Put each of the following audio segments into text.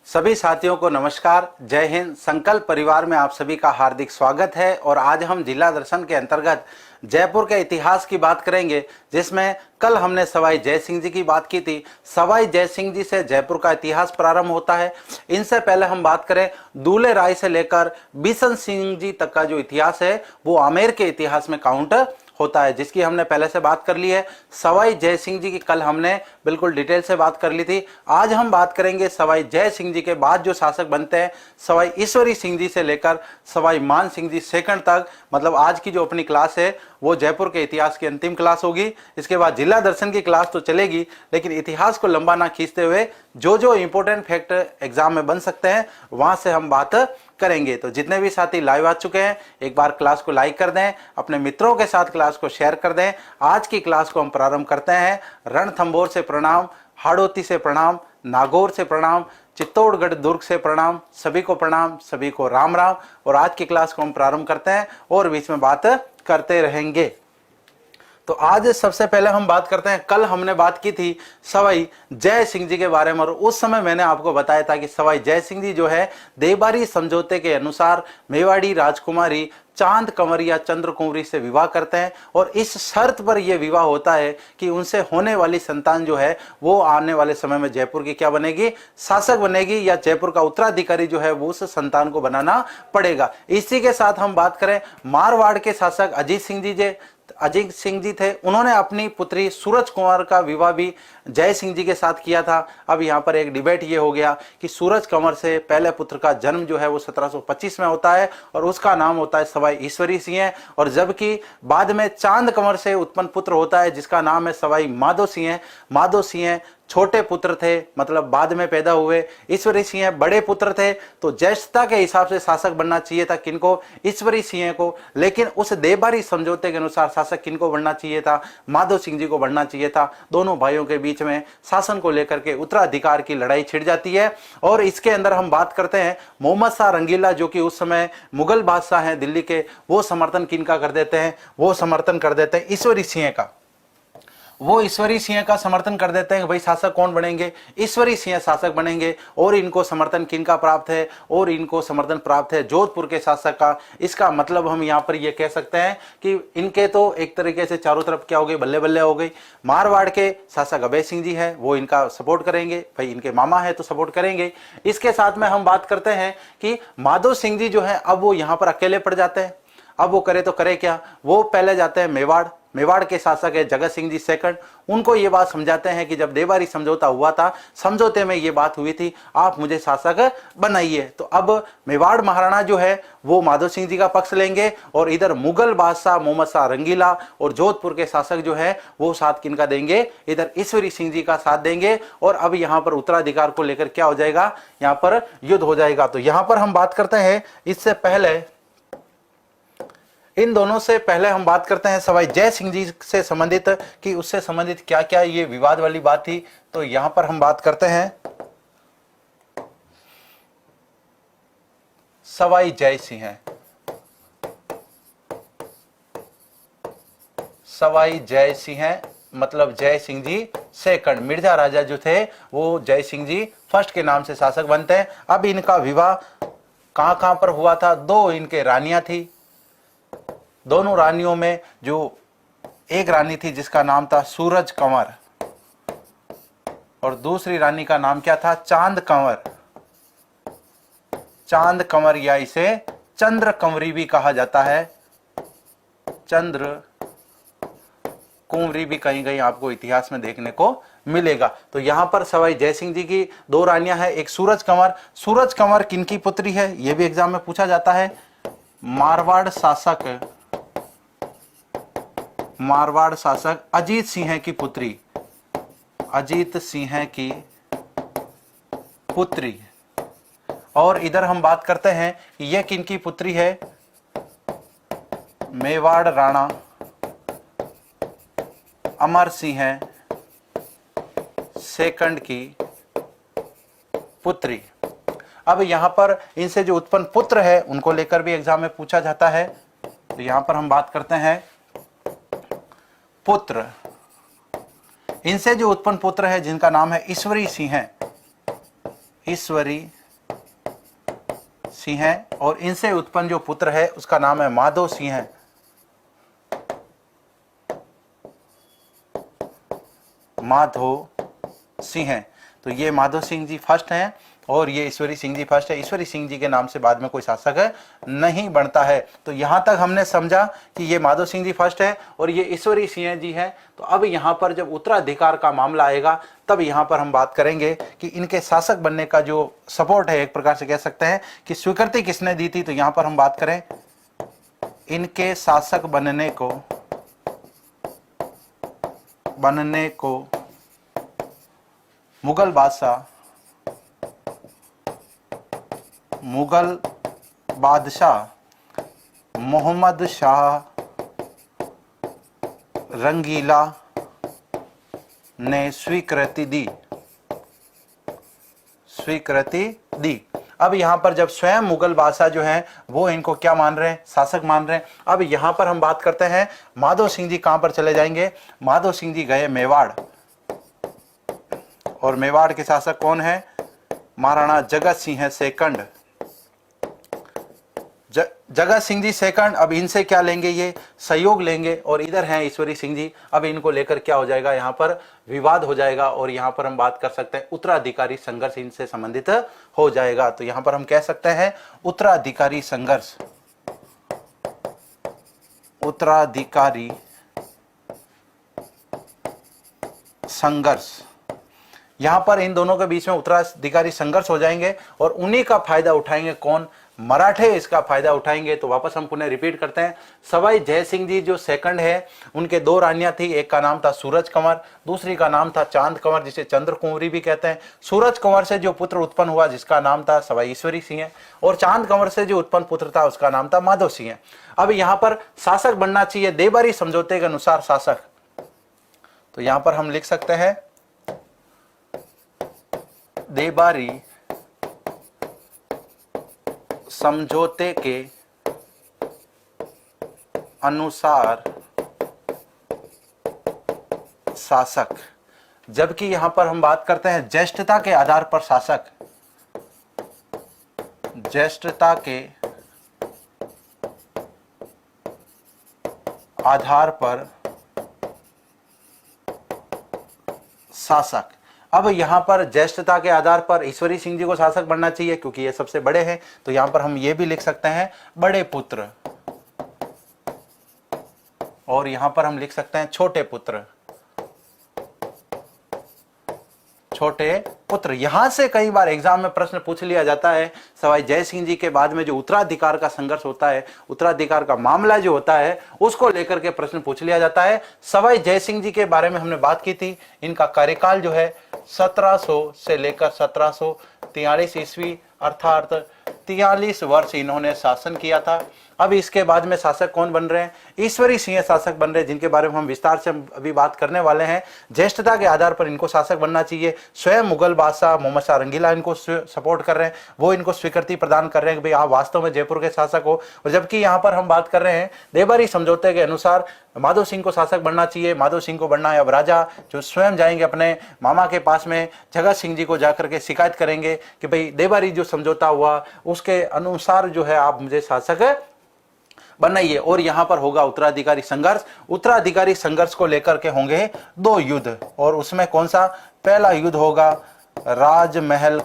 सभी साथियों को नमस्कार, जय हिंद। संकल्प परिवार में आप सभी का हार्दिक स्वागत है। और आज हम जिला दर्शन के अंतर्गत जयपुर के इतिहास की बात करेंगे, जिसमें कल हमने सवाई जय सिंह जी की बात की थी। सवाई जय सिंह जी से जयपुर का इतिहास प्रारंभ होता है। इनसे पहले हम बात करें, दूल्हे राय से लेकर बिशन सिंह जी तक का जो इतिहास है वो आमेर के इतिहास में काउंट होता है, जिसकी हमने पहले से बात कर ली है। सवाई जय सिंह जी की कल हमने बिल्कुल डिटेल से बात कर ली थी। आज हम बात करेंगे सवाई जय सिंह जी के बाद जो शासक बनते हैं, सवाई ईश्वरी सिंह जी से लेकर सवाई मान सिंह जी सेकंड तक। मतलब आज की जो अपनी क्लास है वो जयपुर के इतिहास की अंतिम क्लास होगी। इसके बाद जिला दर्शन की क्लास तो चलेगी, लेकिन इतिहास को लंबा ना खींचते हुए जो इंपॉर्टेंट फैक्ट एग्जाम में बन सकते हैं वहां से हम बात करेंगे। तो जितने भी साथी लाइव आ चुके हैं, एक बार क्लास को लाइक कर दें, अपने मित्रों के साथ क्लास को शेयर कर दें। आज की क्लास को हम प्रारंभ करते हैं। रणथंभौर से प्रणाम, हाड़ौती से प्रणाम, नागौर से प्रणाम, चित्तौड़गढ़ दुर्ग से प्रणाम, सभी को प्रणाम, सभी को राम राम। और आज की क्लास को हम प्रारंभ करते हैं और बीच में बात करते रहेंगे। तो आज सबसे पहले हम बात करते हैं, कल हमने बात की थी सवाई जय सिंह जी के बारे में। और उस समय मैंने आपको बताया था कि सवाई जय सिंह जी जो है देवबारी समझौते के अनुसार मेवाड़ी राजकुमारी चांद कंवर या चंद्र कुंवरी से विवाह करते हैं। और इस शर्त पर यह विवाह होता है कि उनसे होने वाली संतान जो है वो आने वाले समय में जयपुर की क्या बनेगी, शासक बनेगी, या जयपुर का उत्तराधिकारी जो है वो उस संतान को बनाना पड़ेगा। इसी के साथ हम बात करें, मारवाड़ के शासक अजीत सिंह जी थे। उन्होंने अपनी पुत्री सूरज कुंवर का विवाह भी जय सिंह जी के साथ किया था। अब यहाँ पर एक डिबेट ये हो गया कि सूरज कंवर से पहले पुत्र का जन्म जो है वो 1725 में होता है और उसका नाम होता है सवाई ईश्वरी सिंह। और जबकि बाद में चांद कंवर से उत्पन्न पुत्र होता है जिसका नाम है सवाई माधो सिंह। माधो सिंह छोटे पुत्र थे, मतलब बाद में पैदा हुए। ईश्वरी सिंह बड़े पुत्र थे। तो ज्येष्ठता के हिसाब से शासक बनना चाहिए था किनको, ईश्वरी सिंह को। लेकिन उस देवबारी समझौते के अनुसार शासक किनको बनना चाहिए था, माधो सिंह जी को बनना चाहिए था। दोनों भाइयों के बीच में शासन को लेकर के उत्तराधिकार की लड़ाई छिड़ जाती है। और इसके अंदर हम बात करते हैं, मोहम्मद शाह रंगीला जो कि उस समय मुगल बादशाह हैं दिल्ली के, वो समर्थन किनका कर देते हैं, वो समर्थन कर देते हैं ईश्वरी सिंह का। वो ईश्वरी सिंह का समर्थन कर देते हैं कि भाई शासक कौन बनेंगे, ईश्वरी सिंह शासक बनेंगे। और इनको समर्थन किनका प्राप्त है, और इनको समर्थन प्राप्त है जोधपुर के शासक का। इसका मतलब हम यहाँ पर ये कह सकते हैं कि इनके तो एक तरीके से चारों तरफ क्या हो गई, बल्ले बल्ले हो गई। मारवाड़ के शासक अभय सिंह जी है, वो इनका सपोर्ट करेंगे, भाई इनके मामा है तो सपोर्ट करेंगे। इसके साथ में हम बात करते हैं कि माधो सिंह जी जो है अब वो यहाँ पर अकेले पड़ जाते हैं। अब वो करे तो करे क्या, वो पहले जाते हैं मेवाड़ के शासक है जगत सिंह जी सेकंड। उनको ये बात समझाते हैं कि जब देवबारी समझौता हुआ था, समझौते में ये बात हुई थी, आप मुझे शासक बनाइए। तो अब मेवाड़ महाराणा जो है वो माधो सिंह जी का पक्ष लेंगे, और इधर मुगल बादशाह मोहम्मद शाह रंगीला और जोधपुर के शासक जो है वो साथ किनका देंगे, इधर ईश्वरी सिंह जी का साथ देंगे। और अब यहाँ पर उत्तराधिकार को लेकर क्या हो जाएगा, यहाँ पर युद्ध हो जाएगा। तो यहाँ पर हम बात करते हैं, इससे पहले इन दोनों से पहले हम बात करते हैं सवाई जय सिंह जी से संबंधित कि उससे संबंधित क्या क्या ये विवाद वाली बात थी। तो यहां पर हम बात करते हैं सवाई जय सिंह। सवाई जय सिंह मतलब जय सिंह जी सेकंड। मिर्जा राजा जो थे वो जय सिंह जी फर्स्ट के नाम से शासक बनते हैं। अब इनका विवाह कहां पर हुआ था, दो इनके रानियां थी। दोनों रानियों में जो एक रानी थी जिसका नाम था सूरज कंवर, और दूसरी रानी का नाम क्या था, चांद कंवर। चांद कंवर या इसे चंद्र कंवरी भी कहा जाता है। चंद्र कुंवरी भी कहीं कहीं आपको इतिहास में देखने को मिलेगा। तो यहां पर सवाई जय सिंह जी की दो रानियां हैं, एक सूरज कंवर। सूरज कंवर किनकी पुत्री है, यह भी एग्जाम में पूछा जाता है। मारवाड़ शासक अजीत सिंह की पुत्री। अजीत सिंह की पुत्री। और इधर हम बात करते हैं कि यह किनकी पुत्री है, मेवाड़ राणा अमर सिंह सेकंड की पुत्री। अब यहां पर इनसे जो उत्पन्न पुत्र है उनको लेकर भी एग्जाम में पूछा जाता है। तो यहां पर हम बात करते हैं पुत्र। इनसे जो उत्पन्न पुत्र है जिनका नाम है ईश्वरी सिंह। ईश्वरी सिंह हैं और इनसे उत्पन्न जो पुत्र है उसका नाम है माधो सिंह। माधो सिंह। तो ये माधो सिंह जी फर्स्ट हैं और ये ईश्वरी सिंह जी फर्स्ट है। ईश्वरी सिंह जी के नाम से बाद में कोई शासक नहीं बनता है। तो यहां तक हमने समझा कि ये माधो सिंह जी फर्स्ट है और ये ईश्वरी सिंह जी हैं। तो अब यहां पर जब उत्तराधिकार का मामला आएगा तब यहां पर हम बात करेंगे कि इनके शासक बनने का जो सपोर्ट है, एक प्रकार से कह सकते हैं कि स्वीकृति किसने दी थी। तो यहां पर हम बात करें इनके शासक बनने को मुगल बादशाह मोहम्मद शाह रंगीला ने स्वीकृति दी। अब यहां पर जब स्वयं मुगल बादशाह जो हैं वो इनको क्या मान रहे हैं, शासक मान रहे हैं। अब यहां पर हम बात करते हैं माधो सिंह जी कहां पर चले जाएंगे। माधो सिंह जी गए मेवाड़ और मेवाड़ के शासक कौन है, महाराणा जगत सिंह सेकंड। जगत सिंह जी सेकंड। अब इनसे क्या लेंगे, ये सहयोग लेंगे और इधर हैं ईश्वरी सिंह जी। अब इनको लेकर क्या हो जाएगा, यहाँ पर विवाद हो जाएगा और यहाँ पर हम बात कर सकते हैं उत्तराधिकारी संघर्ष इनसे संबंधित हो जाएगा। तो यहाँ पर हम कह सकते हैं उत्तराधिकारी संघर्ष। यहां पर इन दोनों के बीच में उत्तराधिकारी संघर्ष हो जाएंगे और उन्हीं का फायदा उठाएंगे कौन, मराठे इसका फायदा उठाएंगे। तो वापस हम पुनः रिपीट करते हैं, सवाई जय सिंह जी जो सेकंड है उनके दो रानियां थी, एक का नाम था सूरज कंवर, दूसरी का नाम था चांद कंवर जिसे चंद्र कुंवरी भी कहते हैं। सूरज कंवर से जो पुत्र उत्पन्न हुआ जिसका नाम था सवाई ईश्वरी सिंह और चांद कंवर से जो उत्पन्न पुत्र था उसका नाम था माधो सिंह। अब यहाँ पर शासक बनना चाहिए देवबारी समझौते के अनुसार शासक। तो यहां पर हम लिख सकते हैं देवबारी समझौते के अनुसार शासक। जबकि यहां पर हम बात करते हैं ज्येष्ठता के आधार पर शासक। ज्येष्ठता के आधार पर शासक। अब यहां पर ज्येष्ठता के आधार पर ईश्वरी सिंह जी को शासक बनना चाहिए क्योंकि ये सबसे बड़े हैं। तो यहां पर हम ये भी लिख सकते हैं बड़े पुत्र और यहां पर हम लिख सकते हैं छोटे पुत्र। यहां से कई बार एग्जाम में प्रश्न पूछ लिया जाता है। सवाई जय सिंह जी के बाद में जो उत्तराधिकार का संघर्ष होता है, उत्तराधिकार का मामला जो होता है उसको लेकर के प्रश्न पूछ लिया जाता है। सवाई जय सिंह जी के बारे में हमने बात की थी। इनका कार्यकाल जो है 1700 से लेकर 1743 ईस्वी अर्थात 43 वर्ष इन्होंने शासन किया था। अब इसके बाद में शासक कौन बन रहे हैं, ईश्वरी सिंह शासक बन रहे हैं, जिनके बारे में हम विस्तार से अभी बात करने वाले हैं। ज्येष्ठता के आधार पर इनको शासक बनना चाहिए। स्वयं मुगल बादशाह मोहम्मद शाह रंगीला इनको सपोर्ट कर रहे हैं, वो इनको स्वीकृति प्रदान कर रहे हैं कि भाई आप वास्तव में जयपुर के शासक हो। और जबकि यहाँ पर हम बात कर रहे हैं देवबारी समझौते के अनुसार माधो सिंह को शासक बनना चाहिए। माधो सिंह को बनना है। अब राजा जो स्वयं जाएंगे अपने मामा के पास में जगत सिंह जी को जाकर के शिकायत करेंगे कि भाई देवबारी जो समझौता हुआ उसके अनुसार जो है आप मुझे शासक बनाइए। और यहां पर होगा उत्तराधिकारी संघर्ष। उत्तराधिकारी संघर्ष को लेकर के होंगे 2 युद्ध और उसमें कौन सा, पहला युद्ध होगा राजमहल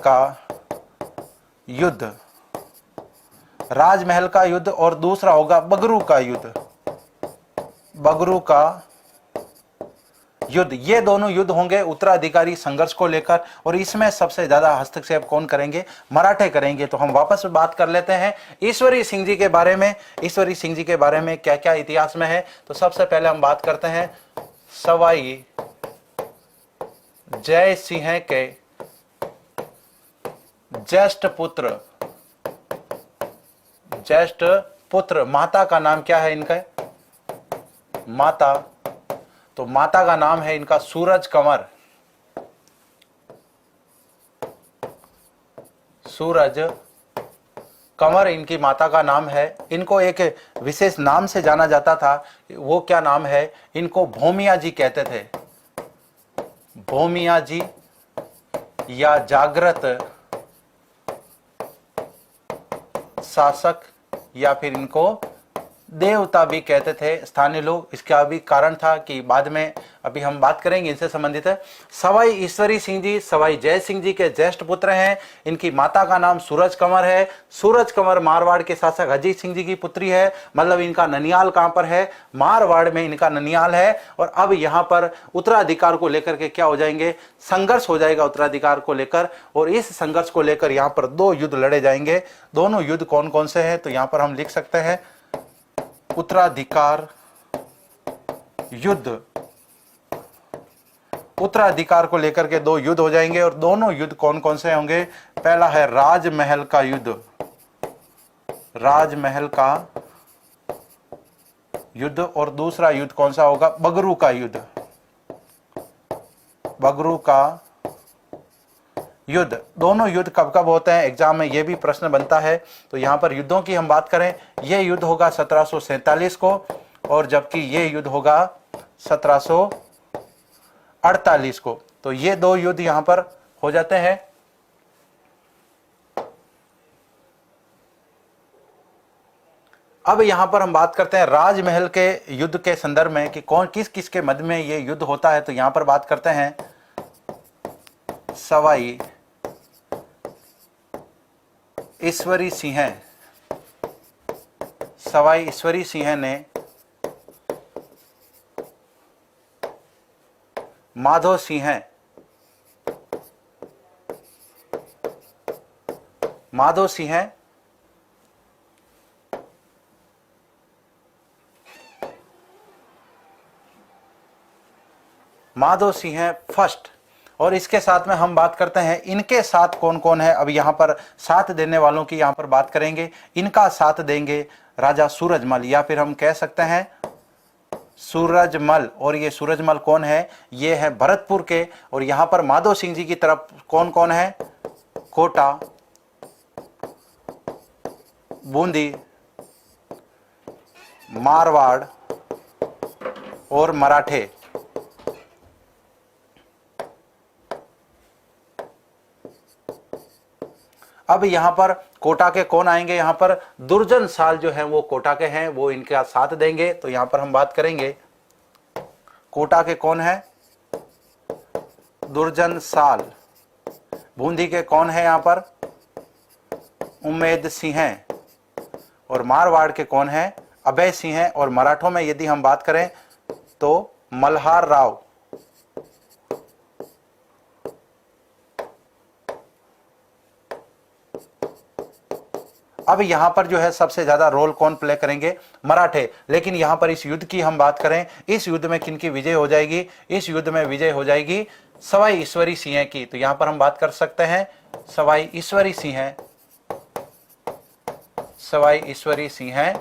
का युद्ध और दूसरा होगा बगरू का युद्ध। ये दोनों युद्ध होंगे उत्तराधिकारी संघर्ष को लेकर और इसमें सबसे ज्यादा हस्तक्षेप कौन करेंगे, मराठे करेंगे। तो हम वापस बात कर लेते हैं ईश्वरी सिंह जी के बारे में। ईश्वरी सिंह जी के बारे में क्या क्या इतिहास में है। तो सबसे पहले हम बात करते हैं सवाई जय सिंह के ज्येष्ठ पुत्र। माता का नाम क्या है इनका, माता। तो माता का नाम है इनका सूरज कंवर इनकी माता का नाम है। इनको एक विशेष नाम से जाना जाता था, वो क्या नाम है, इनको भोमिया जी कहते थे। भोमिया जी या जागृत शासक या फिर इनको देवता भी कहते थे स्थानीय लोग। इसका भी कारण था कि बाद में अभी हम बात करेंगे इनसे संबंधित है। सवाई ईश्वरी सिंह जी सवाई जय सिंह जी के ज्येष्ठ पुत्र हैं। इनकी माता का नाम सूरज कंवर है। सूरज कंवर मारवाड़ के शासक अजीत सिंह जी की पुत्री है। मतलब इनका ननियाल कहां पर है? मारवाड़ में इनका ननियाल है। और अब यहां पर उत्तराधिकार को लेकर के क्या हो जाएंगे? संघर्ष हो जाएगा उत्तराधिकार को लेकर। और इस संघर्ष को लेकर यहां पर दो युद्ध लड़े जाएंगे। दोनों युद्ध कौन कौन से हैं? तो यहां पर हम लिख सकते हैं उत्तराधिकार युद्ध। उत्तराधिकार को लेकर के दो युद्ध हो जाएंगे। और दोनों युद्ध कौन कौन से होंगे? पहला है राजमहल का युद्ध। राजमहल का युद्ध। और दूसरा युद्ध कौन सा होगा? बगरू का युद्ध। बगरू का युद्ध। दोनों युद्ध कब कब होते हैं? एग्जाम में यह भी प्रश्न बनता है। तो यहां पर युद्धों की हम बात करें, यह युद्ध होगा 1747 को और जबकि यह युद्ध होगा 1748 को। तो ये दो युद्ध यहां पर हो जाते हैं। अब यहां पर हम बात करते हैं राजमहल के युद्ध के संदर्भ में कि कौन किस किस के मध्य में यह युद्ध होता है। तो यहां पर बात करते हैं सवाई ईश्वरी सिंह। सवाई ईश्वरी सिंह ने माधो सिंह फर्स्ट। और इसके साथ में हम बात करते हैं इनके साथ कौन कौन है। अब यहां पर साथ देने वालों की यहां पर बात करेंगे। इनका साथ देंगे राजा सूरजमल या फिर हम कह सकते हैं सूरजमल। और ये सूरजमल कौन है? ये है भरतपुर के। और यहां पर माधो सिंह जी की तरफ कौन कौन है? कोटा, बूंदी, मारवाड़ और मराठे। अब यहां पर कोटा के कौन आएंगे? यहां पर दुर्जन साल जो है वो कोटा के हैं, वो इनका साथ देंगे। तो यहां पर हम बात करेंगे कोटा के कौन है? दुर्जन साल। बूंदी के कौन है? यहां पर उम्मेद सिंह। और मारवाड़ के कौन है? अभय सिंह। और मराठों में यदि हम बात करें तो मल्हार राव। अब यहां पर जो है सबसे ज्यादा रोल कौन प्ले करेंगे? मराठे। लेकिन यहां पर इस युद्ध की हम बात करें, इस युद्ध में किनकी विजय हो जाएगी? इस युद्ध में विजय हो जाएगी सवाई ईश्वरी सिंह की। तो यहां पर हम बात कर सकते हैं सवाई ईश्वरी सिंह। सवाई ईश्वरी सिंह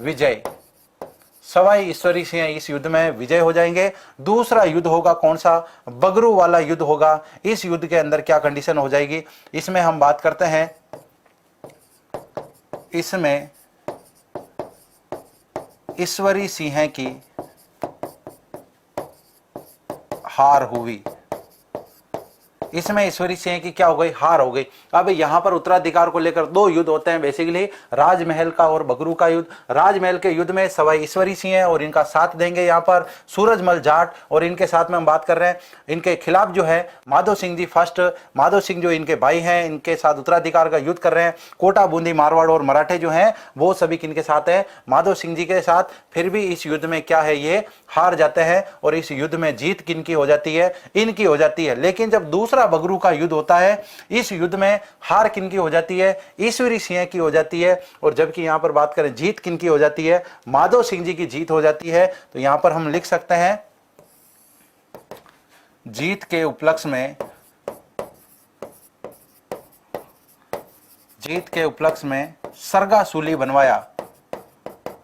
विजय। सवाई ईश्वरी सिंह इस युद्ध में विजय हो जाएंगे। दूसरा युद्ध होगा कौन सा? बगरू वाला युद्ध होगा। इस युद्ध के अंदर क्या कंडीशन हो जाएगी? इसमें हम बात करते हैं, इसमें ईश्वरी सिंह की हार हुई। इसमें ईश्वरी सिंह की क्या हो गई? हार हो गई। अब यहां पर उत्तराधिकार को लेकर दो युद्ध होते हैं बेसिकली, राजमहल का और बगरू का युद्ध। राजमहल के युद्ध में सवाई ईश्वरी सिंह है और इनका साथ देंगे यहां पर सूरजमल जाट। और इनके साथ में हम बात कर रहे हैं, इनके खिलाफ जो है माधो सिंह जी फर्स्ट। माधो सिंह जो इनके भाई हैं, इनके साथ उत्तराधिकार का युद्ध कर रहे हैं। कोटा, बूंदी, मारवाड़ और मराठे जो हैं वो सभी किनके साथ है? माधो सिंह जी के साथ। फिर भी इस युद्ध में क्या है? ये हार जाते हैं। और इस युद्ध में जीत किनकी हो जाती है? इनकी हो जाती है। लेकिन जब दूसरा बगरू का युद्ध होता है, इस युद्ध में हार किनकी हो जाती है? ईश्वरी सिंह की हो जाती है। और जबकि यहां पर बात करें जीत किनकी हो जाती है? माधो सिंह जी की जीत हो जाती है। तो यहां पर हम लिख सकते हैं जीत के उपलक्ष्य में सरगा सूली बनवाया।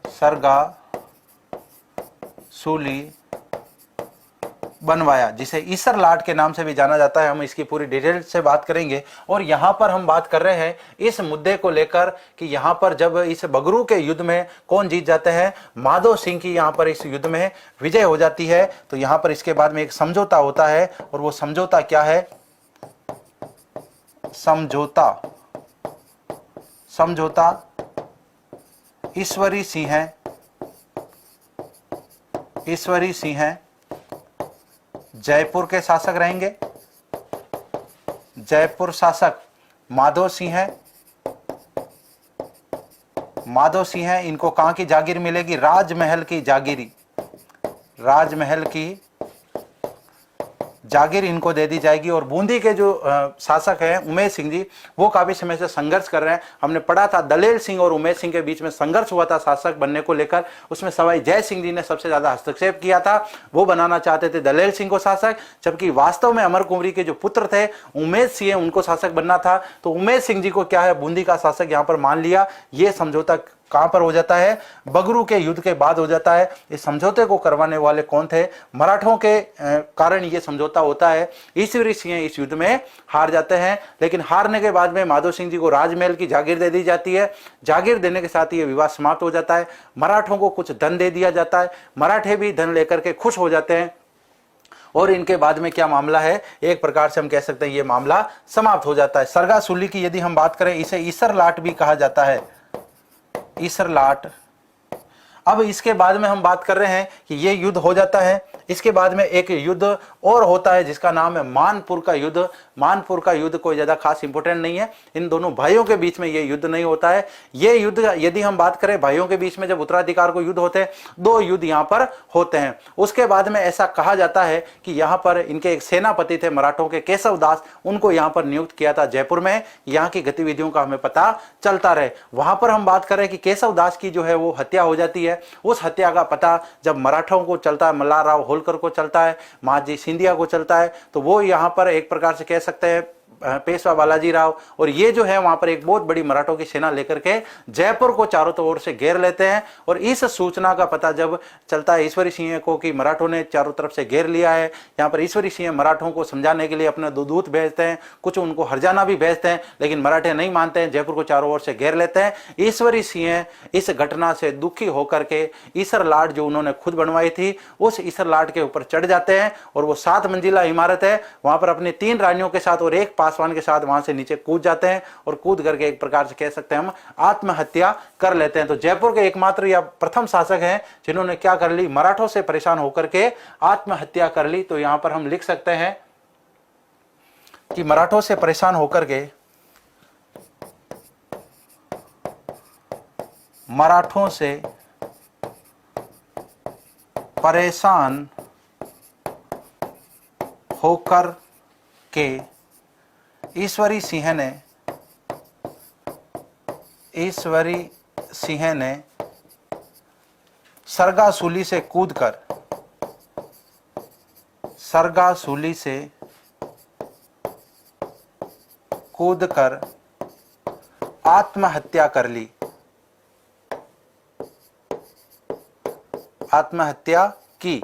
सरगा सूली बनवाया, जिसे ईसर लाट के नाम से भी जाना जाता है। हम इसकी पूरी डिटेल से बात करेंगे। और यहां पर हम बात कर रहे हैं इस मुद्दे को लेकर कि यहां पर जब इस बगरू के युद्ध में कौन जीत जाते हैं? माधो सिंह की यहां पर इस युद्ध में विजय हो जाती है। तो यहां पर इसके बाद में एक समझौता होता है। और वो समझौता क्या है? समझौता समझौता ईश्वरी सिंह, ईश्वरी सिंह जयपुर के शासक रहेंगे। जयपुर शासक माधो सिंह है, माधो सिंह है। इनको कहां की जागीर मिलेगी? राजमहल की जागीरी, राजमहल की जागीर इनको दे दी जाएगी। और बूंदी के जो शासक हैं उमेश सिंह जी, वो काफी समय से संघर्ष कर रहे हैं। हमने पढ़ा था दलेल सिंह और उमेश सिंह के बीच में संघर्ष हुआ था शासक बनने को लेकर। उसमें सवाई जय सिंह जी ने सबसे ज्यादा हस्तक्षेप किया था। वो बनाना चाहते थे दलेल सिंह को शासक, जबकि वास्तव में अमर कुंवरी के जो पुत्र थे उमेश सिंह, उनको शासक बनना था। तो उमेश सिंह जी को क्या है, बूंदी का शासक यहाँ पर मान लिया। ये समझौता कहां पर हो जाता है? बगरू के युद्ध के बाद हो जाता है। इस समझौते को करवाने वाले कौन थे? मराठों के कारण ये समझौता होता है। ईश्वरी सिंह इस युद्ध में हार जाते हैं, लेकिन हारने के बाद में माधो सिंह जी को राजमहल की जागीर दे दी जाती है। जागीर देने के साथ ये विवाद समाप्त हो जाता है। मराठों को कुछ धन दे दिया जाता है, मराठे भी धन लेकर के खुश हो जाते हैं। और इनके बाद में क्या मामला है, एक प्रकार से हम कह सकते हैं ये मामला समाप्त हो जाता है। सरगा सूली की यदि हम बात करें, इसे ईसर लाट भी कहा जाता है, ईसर लाट। अब इसके बाद में हम बात कर रहे हैं कि ये युद्ध हो जाता है। इसके बाद में एक युद्ध और होता है जिसका नाम है मानपुर का युद्ध। मानपुर का युद्ध कोई ज्यादा खास इंपोर्टेंट नहीं है, इन दोनों भाइयों के बीच में ये युद्ध नहीं होता है। ये युद्ध यदि हम बात करें भाइयों के बीच में, जब उत्तराधिकार को युद्ध होते हैं, दो युद्ध यहाँ पर होते हैं। उसके बाद में ऐसा कहा जाता है कि यहाँ पर इनके एक सेनापति थे मराठों के, केशव दास, उनको यहाँ पर नियुक्त किया था जयपुर में। यहाँ की गतिविधियों का हमें पता चलता रहे। वहां पर हम बात करें कि केशव दास की जो है वो हत्या हो जाती है। उस हत्या का पता जब मराठों को चलता है, मल्हारराव होलकर को चलता है, महाजी सिंधिया को चलता है, तो वो यहाँ पर एक प्रकार से कह सकते हैं पेशवा बालाजी राव, और ये जो है वहां पर एक बहुत बड़ी मराठों की सेना लेकर के जयपुर को चारों ओर से घेर लेते हैं। और इस सूचना का पता जब चलता है ईश्वरी सिंह को कि मराठों ने चारों तरफ से घेर लिया है, यहाँ पर ईश्वरी सिंह मराठों को समझाने के लिए अपने दो दूत भेजते हैं, कुछ उनको हरजाना भी भेजते हैं, लेकिन मराठे नहीं मानते हैं, जयपुर को चारों ओर से घेर लेते हैं। ईश्वरी सिंह इस घटना से दुखी होकर के ईसर लाट जो उन्होंने खुद बनवाई थी, उस ईसर लाट के ऊपर चढ़ जाते हैं। और वो 7 मंजिला इमारत है, वहां पर अपनी 3 रानियों के साथ और एक पासवान के साथ वहां से नीचे कूद जाते हैं। और कूद करके एक प्रकार से कह सकते हैं हम आत्महत्या कर लेते हैं। तो जयपुर के एकमात्र या प्रथम शासक हैं जिन्होंने क्या कर ली, मराठों से परेशान होकर के आत्महत्या कर ली। तो यहां पर हम लिख सकते हैं कि मराठों से परेशान होकर के, मराठों से परेशान होकर के ईश्वरी सिंह ने सरगासूली से कूदकर, सरगासूली से कूदकर आत्महत्या कर ली, आत्महत्या की।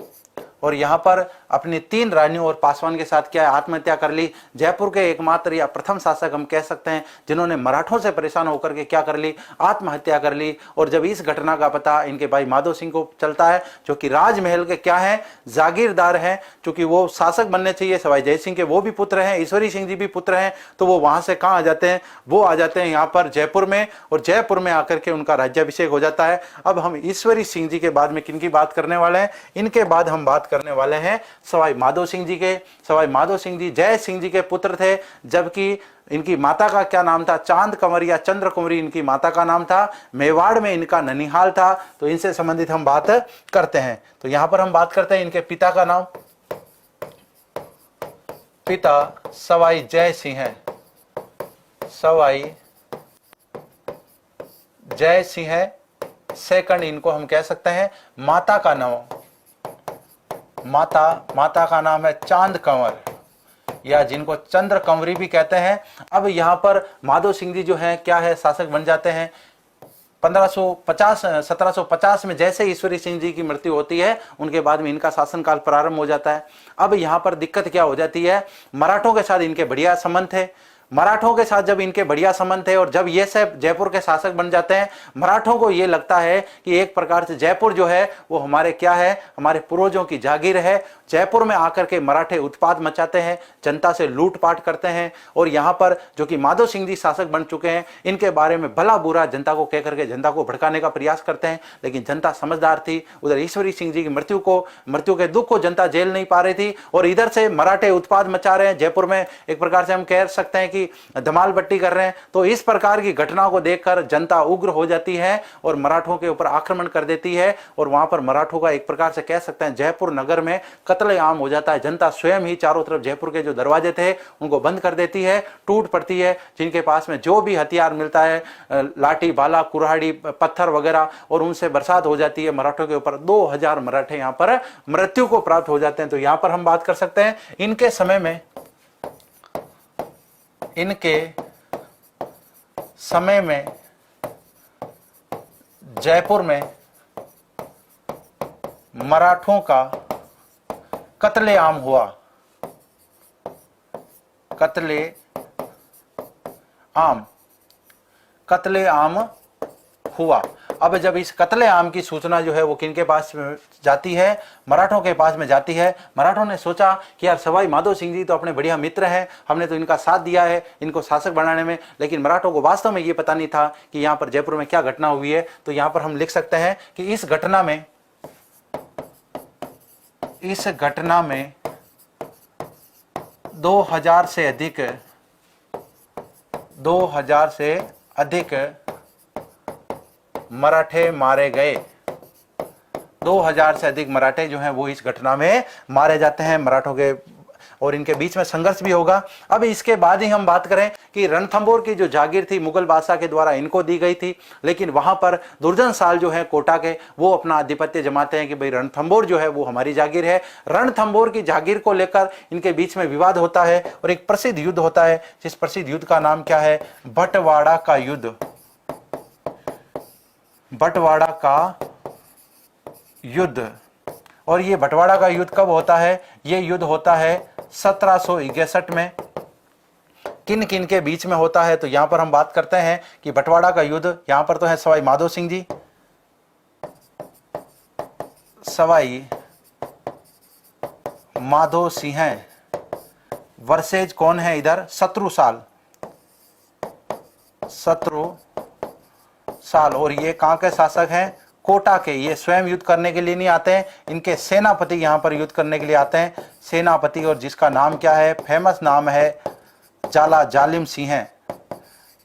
और यहां पर अपनी 3 रानियों और पासवान के साथ क्या आत्महत्या कर ली। जयपुर के एकमात्र या प्रथम शासक हम कह सकते हैं जिन्होंने मराठों से परेशान होकर के क्या कर ली, आत्महत्या कर ली। और जब इस घटना का पता इनके भाई माधो सिंह को चलता है, जो कि राजमहल के क्या है, जागीरदार हैं, क्योंकि वो शासक बनने चाहिए, सवाई जय सिंह के वो भी पुत्र हैं, ईश्वरी सिंह जी भी पुत्र हैं। तो वो वहां से कहाँ आ जाते हैं, वो आ जाते हैं यहाँ पर जयपुर में, और जयपुर में आकर के उनका राज्याभिषेक हो जाता है। अब हम ईश्वरी सिंह जी के बाद में किन की बात करने वाले हैं, इनके बाद हम बात करने वाले हैं सवाई माधो सिंह जी के। सवाई माधो सिंह जी जय सिंह जी के पुत्र थे, जबकि इनकी माता का क्या नाम था, चांद कंवर या चंद्र कुंवरी इनकी माता का नाम था। मेवाड़ में इनका ननिहाल था। तो इनसे संबंधित हम बात करते हैं। तो यहां पर हम बात करते हैं इनके पिता का नाम, पिता सवाई जय सिंह है, सवाई जय सिंह है। सेकंड इनको हम कह सकते हैं माता का नाम, माता का नाम है चांद कंवर, या जिनको चंद्र कंवरी भी कहते हैं। अब यहाँ पर माधो सिंह जी जो है क्या है, शासक बन जाते हैं। 1750 में जैसे ईश्वरी सिंह जी की मृत्यु होती है, उनके बाद में इनका शासनकाल प्रारंभ हो जाता है। अब यहाँ पर दिक्कत क्या हो जाती है, मराठों के साथ इनके बढ़िया संबंध थे। मराठों के साथ जब इनके बढ़िया संबंध थे और जब ये सब जयपुर के शासक बन जाते हैं, मराठों को ये लगता है कि एक प्रकार से जयपुर जो है वो हमारे क्या है, हमारे पूर्वजों की जागीर है, जयपुर में आकर के मराठे उत्पात मचाते हैं, जनता से लूटपाट करते हैं और यहाँ पर जो कि माधो सिंह जी शासक बन चुके हैं, इनके बारे में भला बुरा जनता को कह करके जनता को भड़काने का प्रयास करते हैं। लेकिन जनता समझदार थी, उधर ईश्वरी सिंह जी की मृत्यु के दुख को जनता झेल नहीं पा रही थी और इधर से मराठे उत्पात मचा रहे हैं, जयपुर में एक प्रकार से हम कह सकते हैं कि धमाल बट्टी कर रहे हैं। तो इस प्रकार की घटना को देखकर जनता उग्र हो जाती है और मराठों के ऊपर आक्रमण कर देती है और वहां पर मराठों का एक प्रकार से कह सकते हैं जयपुर नगर में कत्लेआम हो जाता है। जनता स्वयं ही चारों तरफ जयपुर के जो दरवाजे थे उनको बंद कर देती है, टूट पड़ती है, जिनके पास में जो भी हथियार मिलता है, लाठी भाला कुल्हाड़ी पत्थर वगैरह, और उनसे बरसात हो जाती है मराठों के ऊपर। 2000 मराठे यहाँ पर मृत्यु को प्राप्त हो जाते हैं। तो यहाँ पर हम बात कर सकते हैं इनके समय में जयपुर में मराठों का कत्लेआम हुआ। कत्लेआम हुआ। अब जब इस कत्लेआम की सूचना जो है वो किनके पास जाती है, मराठों के पास में जाती है। मराठों ने सोचा कि यार सवाई माधो सिंह जी तो अपने बढ़िया मित्र हैं, हमने तो इनका साथ दिया है इनको शासक बनाने में, लेकिन मराठों को वास्तव में ये पता नहीं था कि यहाँ पर जयपुर में क्या घटना हुई है। तो यहाँ पर हम लिख सकते हैं कि इस घटना में 2000 से अधिक मराठे मारे गए। 2000 से अधिक मराठे जो हैं वो इस घटना में मारे जाते हैं मराठों के, और इनके बीच में संघर्ष भी होगा। अब इसके बाद ही हम बात करें कि रणथंभौर की जो जागीर थी मुगल बादशाह के द्वारा इनको दी गई थी, लेकिन वहां पर दुर्जन साल जो है कोटा के वो अपना आधिपत्य जमाते हैं कि भाई रणथंभौर जो है वो हमारी जागीर है। रणथंभौर की जागीर को लेकर इनके बीच में विवाद होता है और एक प्रसिद्ध युद्ध होता है, जिस प्रसिद्ध युद्ध का नाम क्या है, बंटवाड़ा का युद्ध। बंटवाड़ा का युद्ध। और ये बंटवाड़ा का युद्ध कब होता है, ये युद्ध होता है 1761 में। किन किन के बीच में होता है, तो यहां पर हम बात करते हैं कि बंटवाड़ा का युद्ध, यहां पर तो है सवाई माधो सिंह जी, सवाई माधो सिंह वर्सेज कौन है इधर, शत्रु साल। और ये कहां के शासक हैं, कोटा के। ये स्वयं युद्ध करने के लिए नहीं आते हैं, इनके सेनापति यहां पर युद्ध करने के लिए आते हैं, सेनापति, और जिसका नाम क्या है, फेमस नाम है जाला जालिम सिंह।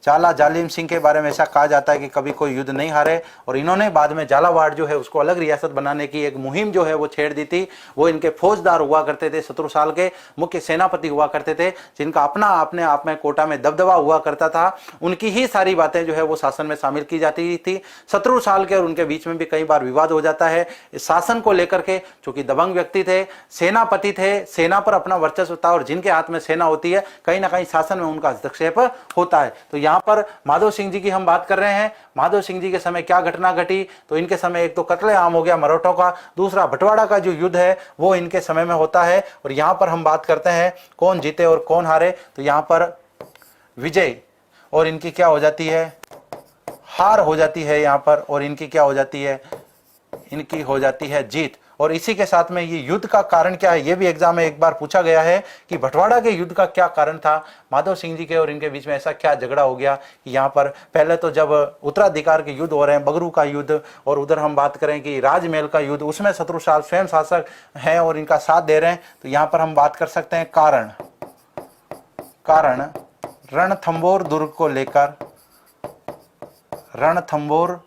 जाला जालिम सिंह के बारे में ऐसा कहा जाता है कि कभी कोई युद्ध नहीं हारे, और इन्होंने बाद में झालावाड़ जो है उसको अलग रियासत बनाने की एक मुहिम जो है वो छेड़ दी थी। वो इनके फौजदार हुआ करते थे, शत्रु साल के मुख्य सेनापति हुआ करते थे, जिनका अपना अपने आप में कोटा में दबदबा हुआ करता था। उनकी ही सारी बातें जो है वो शासन में शामिल की जाती थी। शत्रु साल के और उनके बीच में भी कई बार विवाद हो जाता है इस शासन को लेकर के, चूंकि दबंग व्यक्ति थे, सेनापति थे, सेना पर अपना वर्चस्व था, और जिनके हाथ में सेना होती है कहीं ना कहीं शासन में उनका हस्तक्षेप होता है। तो यहाँ पर माधो सिंह जी की हम बात कर रहे हैं। माधो सिंह जी के समय क्या घटना घटी, तो इनके समय एक तो कत्लेआम हो गया मराठों का, दूसरा बंटवाड़ा का जो युद्ध है वो इनके समय में होता है। और यहाँ पर हम बात करते हैं कौन जीते और कौन हारे, तो यहाँ पर विजय और इनकी क्या हो जाती है, हार हो जाती है यहाँ पर, और इनकी क्या हो जाती है, इनकी हो जाती है जीत। और इसी के साथ में ये युद्ध का कारण क्या है, ये भी एग्जाम में एक बार पूछा गया है कि बंटवाड़ा के युद्ध का क्या कारण था, माधो सिंह जी के और इनके बीच में ऐसा क्या झगड़ा हो गया कि यहाँ पर पहले तो जब उत्तराधिकार के युद्ध हो रहे हैं, बगरू का युद्ध, और उधर हम बात करें कि राजमहल का युद्ध, उसमें शत्रु साल स्वयं शासक हैं और इनका साथ दे रहे हैं। तो यहाँ पर हम बात कर सकते हैं कारण रणथंभौर दुर्ग को लेकर, रणथंभौर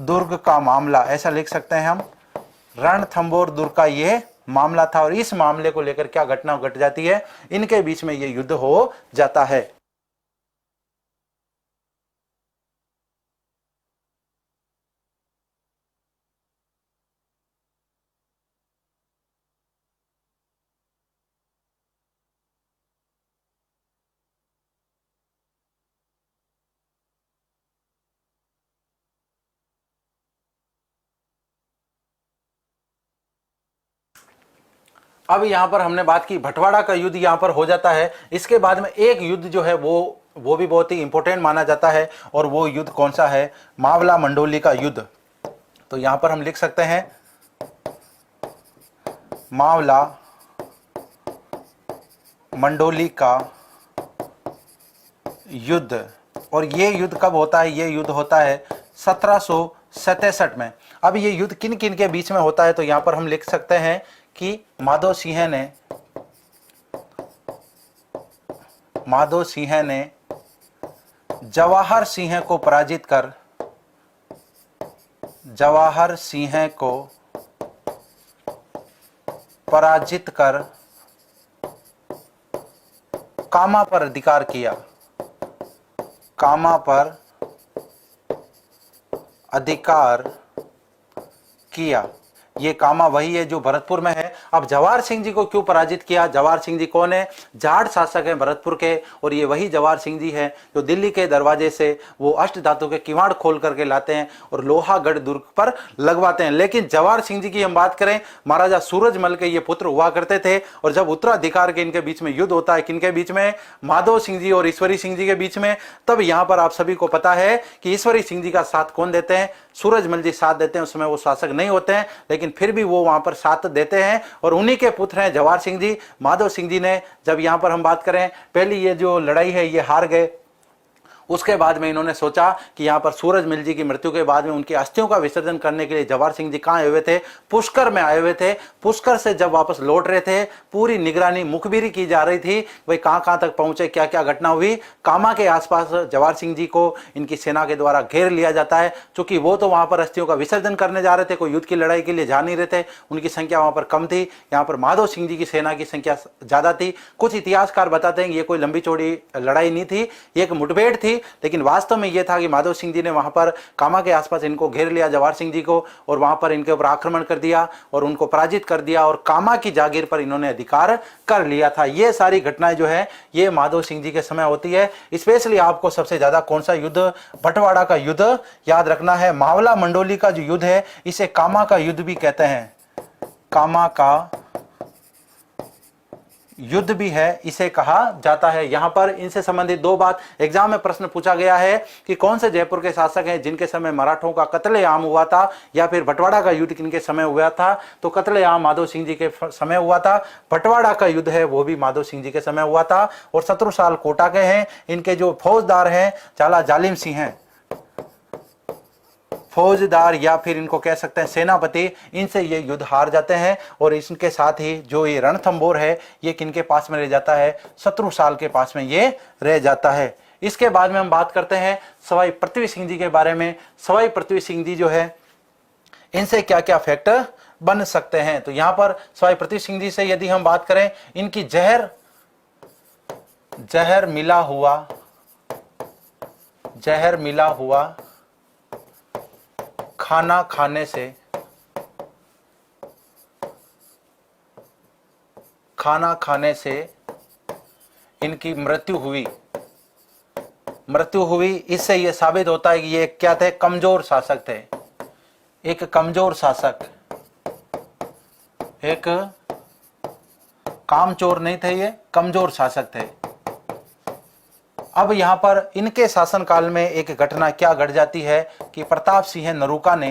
दुर्ग का मामला, ऐसा लिख सकते हैं हम, रणथंभौर दुर्ग का ये मामला था, और इस मामले को लेकर क्या घटना घट जाती है, इनके बीच में ये युद्ध हो जाता है। अब यहाँ पर हमने बात की बंटवाड़ा का युद्ध यहाँ पर हो जाता है। इसके बाद में एक युद्ध जो है वो भी बहुत ही इंपॉर्टेंट माना जाता है, और वो युद्ध कौन सा है, मावला मंडोली का युद्ध। तो यहाँ पर हम लिख सकते हैं मावला मंडोली का युद्ध। और ये युद्ध कब होता है? ये युद्ध होता है 1767 में। अब ये युद्ध किन किन के बीच में होता है? तो यहां पर हम लिख सकते हैं कि माधो सिंह ने जवाहर सिंह को पराजित कर कामा पर अधिकार किया। ये कामा वही है जो भरतपुर में है। अब जवाहर सिंह जी को क्यों पराजित किया? जवाहर सिंह जी कौन है? जाट शासक है भरतपुर के, और ये वही जवाहर सिंह जी है जो दिल्ली के दरवाजे से वो अष्ट धातु के किवाड़ खोल करके लाते हैं और लोहागढ़ दुर्ग पर लगवाते हैं। लेकिन जवाहर सिंह जी की हम बात करें, महाराजा सूरजमल के ये पुत्र हुआ करते थे, और जब उत्तराधिकार के इनके बीच में युद्ध होता है, किनके बीच में? माधो सिंह जी और ईश्वरी सिंह जी के बीच में। तब यहां पर आप सभी को पता है कि ईश्वरी सिंह जी का साथ कौन देते हैं? सूरजमल जी साथ देते हैं। उस समय वो शासक नहीं होते हैं, लेकिन फिर भी वो वहां पर साथ देते हैं, और उन्हीं के पुत्र हैं जवाहर सिंह जी। माधो सिंह जी ने, जब यहां पर हम बात करें, पहली ये जो लड़ाई है ये हार गए। उसके बाद में इन्होंने सोचा कि यहाँ पर सूरजमल जी की मृत्यु के बाद में उनकी अस्थियों का विसर्जन करने के लिए जवाहर सिंह जी कहाँ आए हुए थे? पुष्कर में आए हुए थे। पुष्कर से जब वापस लौट रहे थे, पूरी निगरानी मुखबिरी की जा रही थी, भाई कहाँ कहाँ तक पहुंचे, क्या क्या घटना हुई। कामा के आसपास जवाहर सिंह जी को इनकी सेना के द्वारा घेर लिया जाता है, क्योंकि वो तो वहां पर अस्थियों का विसर्जन करने जा रहे थे, कोई युद्ध की लड़ाई के लिए जा नहीं रहे थे। उनकी संख्या वहां पर कम थी। यहाँ पर माधो सिंह जी की सेना की संख्या ज्यादा थी। कुछ इतिहासकार बताते हैं ये कोई लंबी चौड़ी लड़ाई नहीं थी, ये एक मुठभेड़ थी, लेकिन वास्तव में यह था कि माधो सिंह जी ने वहां पर कामा के आसपास इनको घेर लिया, जवाहर सिंह जी को, और वहां पर इनके ऊपर आक्रमण कर दिया और उनको पराजित कर दिया, और कामा की जागीर पर इन्होंने अधिकार कर लिया था। ये सारी घटनाएं जो है ये माधो सिंह जी के समय होती है। स्पेशली आपको सबसे ज्यादा कौन सा युद्ध? बंटवाड़ा का युद्ध याद रखना है। मावला मंडोली का जो युद्ध है इसे कामा का युद्ध भी कहते हैं। कामा का युद्ध भी है इसे कहा जाता है। यहां पर इनसे संबंधित दो बात एग्जाम में प्रश्न पूछा गया है कि कौन से जयपुर के शासक हैं जिनके समय मराठों का कत्लेआम हुआ था, या फिर बंटवाड़ा का युद्ध किनके समय हुआ था? तो कत्लेआम माधो सिंह जी के समय हुआ था। बंटवाड़ा का युद्ध है वो भी माधो सिंह जी के समय हुआ था। और शत्रुसाल कोटा के हैं, इनके जो फौजदार हैं झाला जालिम सिंह हैं, फौजदार या फिर इनको कह सकते हैं सेनापति, इनसे ये युद्ध हार जाते हैं। और इसके साथ ही जो ये रणथंबोर है ये किनके पास में रह जाता है? शत्रुसाल के पास में ये रह जाता है। इसके बाद में हम बात करते हैं सवाई पृथ्वी सिंह जी के बारे में। सवाई पृथ्वी सिंह जी जो है इनसे क्या क्या फैक्ट बन सकते हैं? तो यहां पर सवाई पृथ्वी सिंह जी से यदि हम बात करें, इनकी जहर मिला हुआ खाना खाने से इनकी मृत्यु हुई। इससे यह साबित होता है कि ये क्या थे? कमजोर शासक थे। एक कमजोर शासक, एक कामचोर नहीं थे, ये कमजोर शासक थे। अब यहां पर इनके शासनकाल में एक घटना क्या घट जाती है कि प्रताप सिंह नरूका ने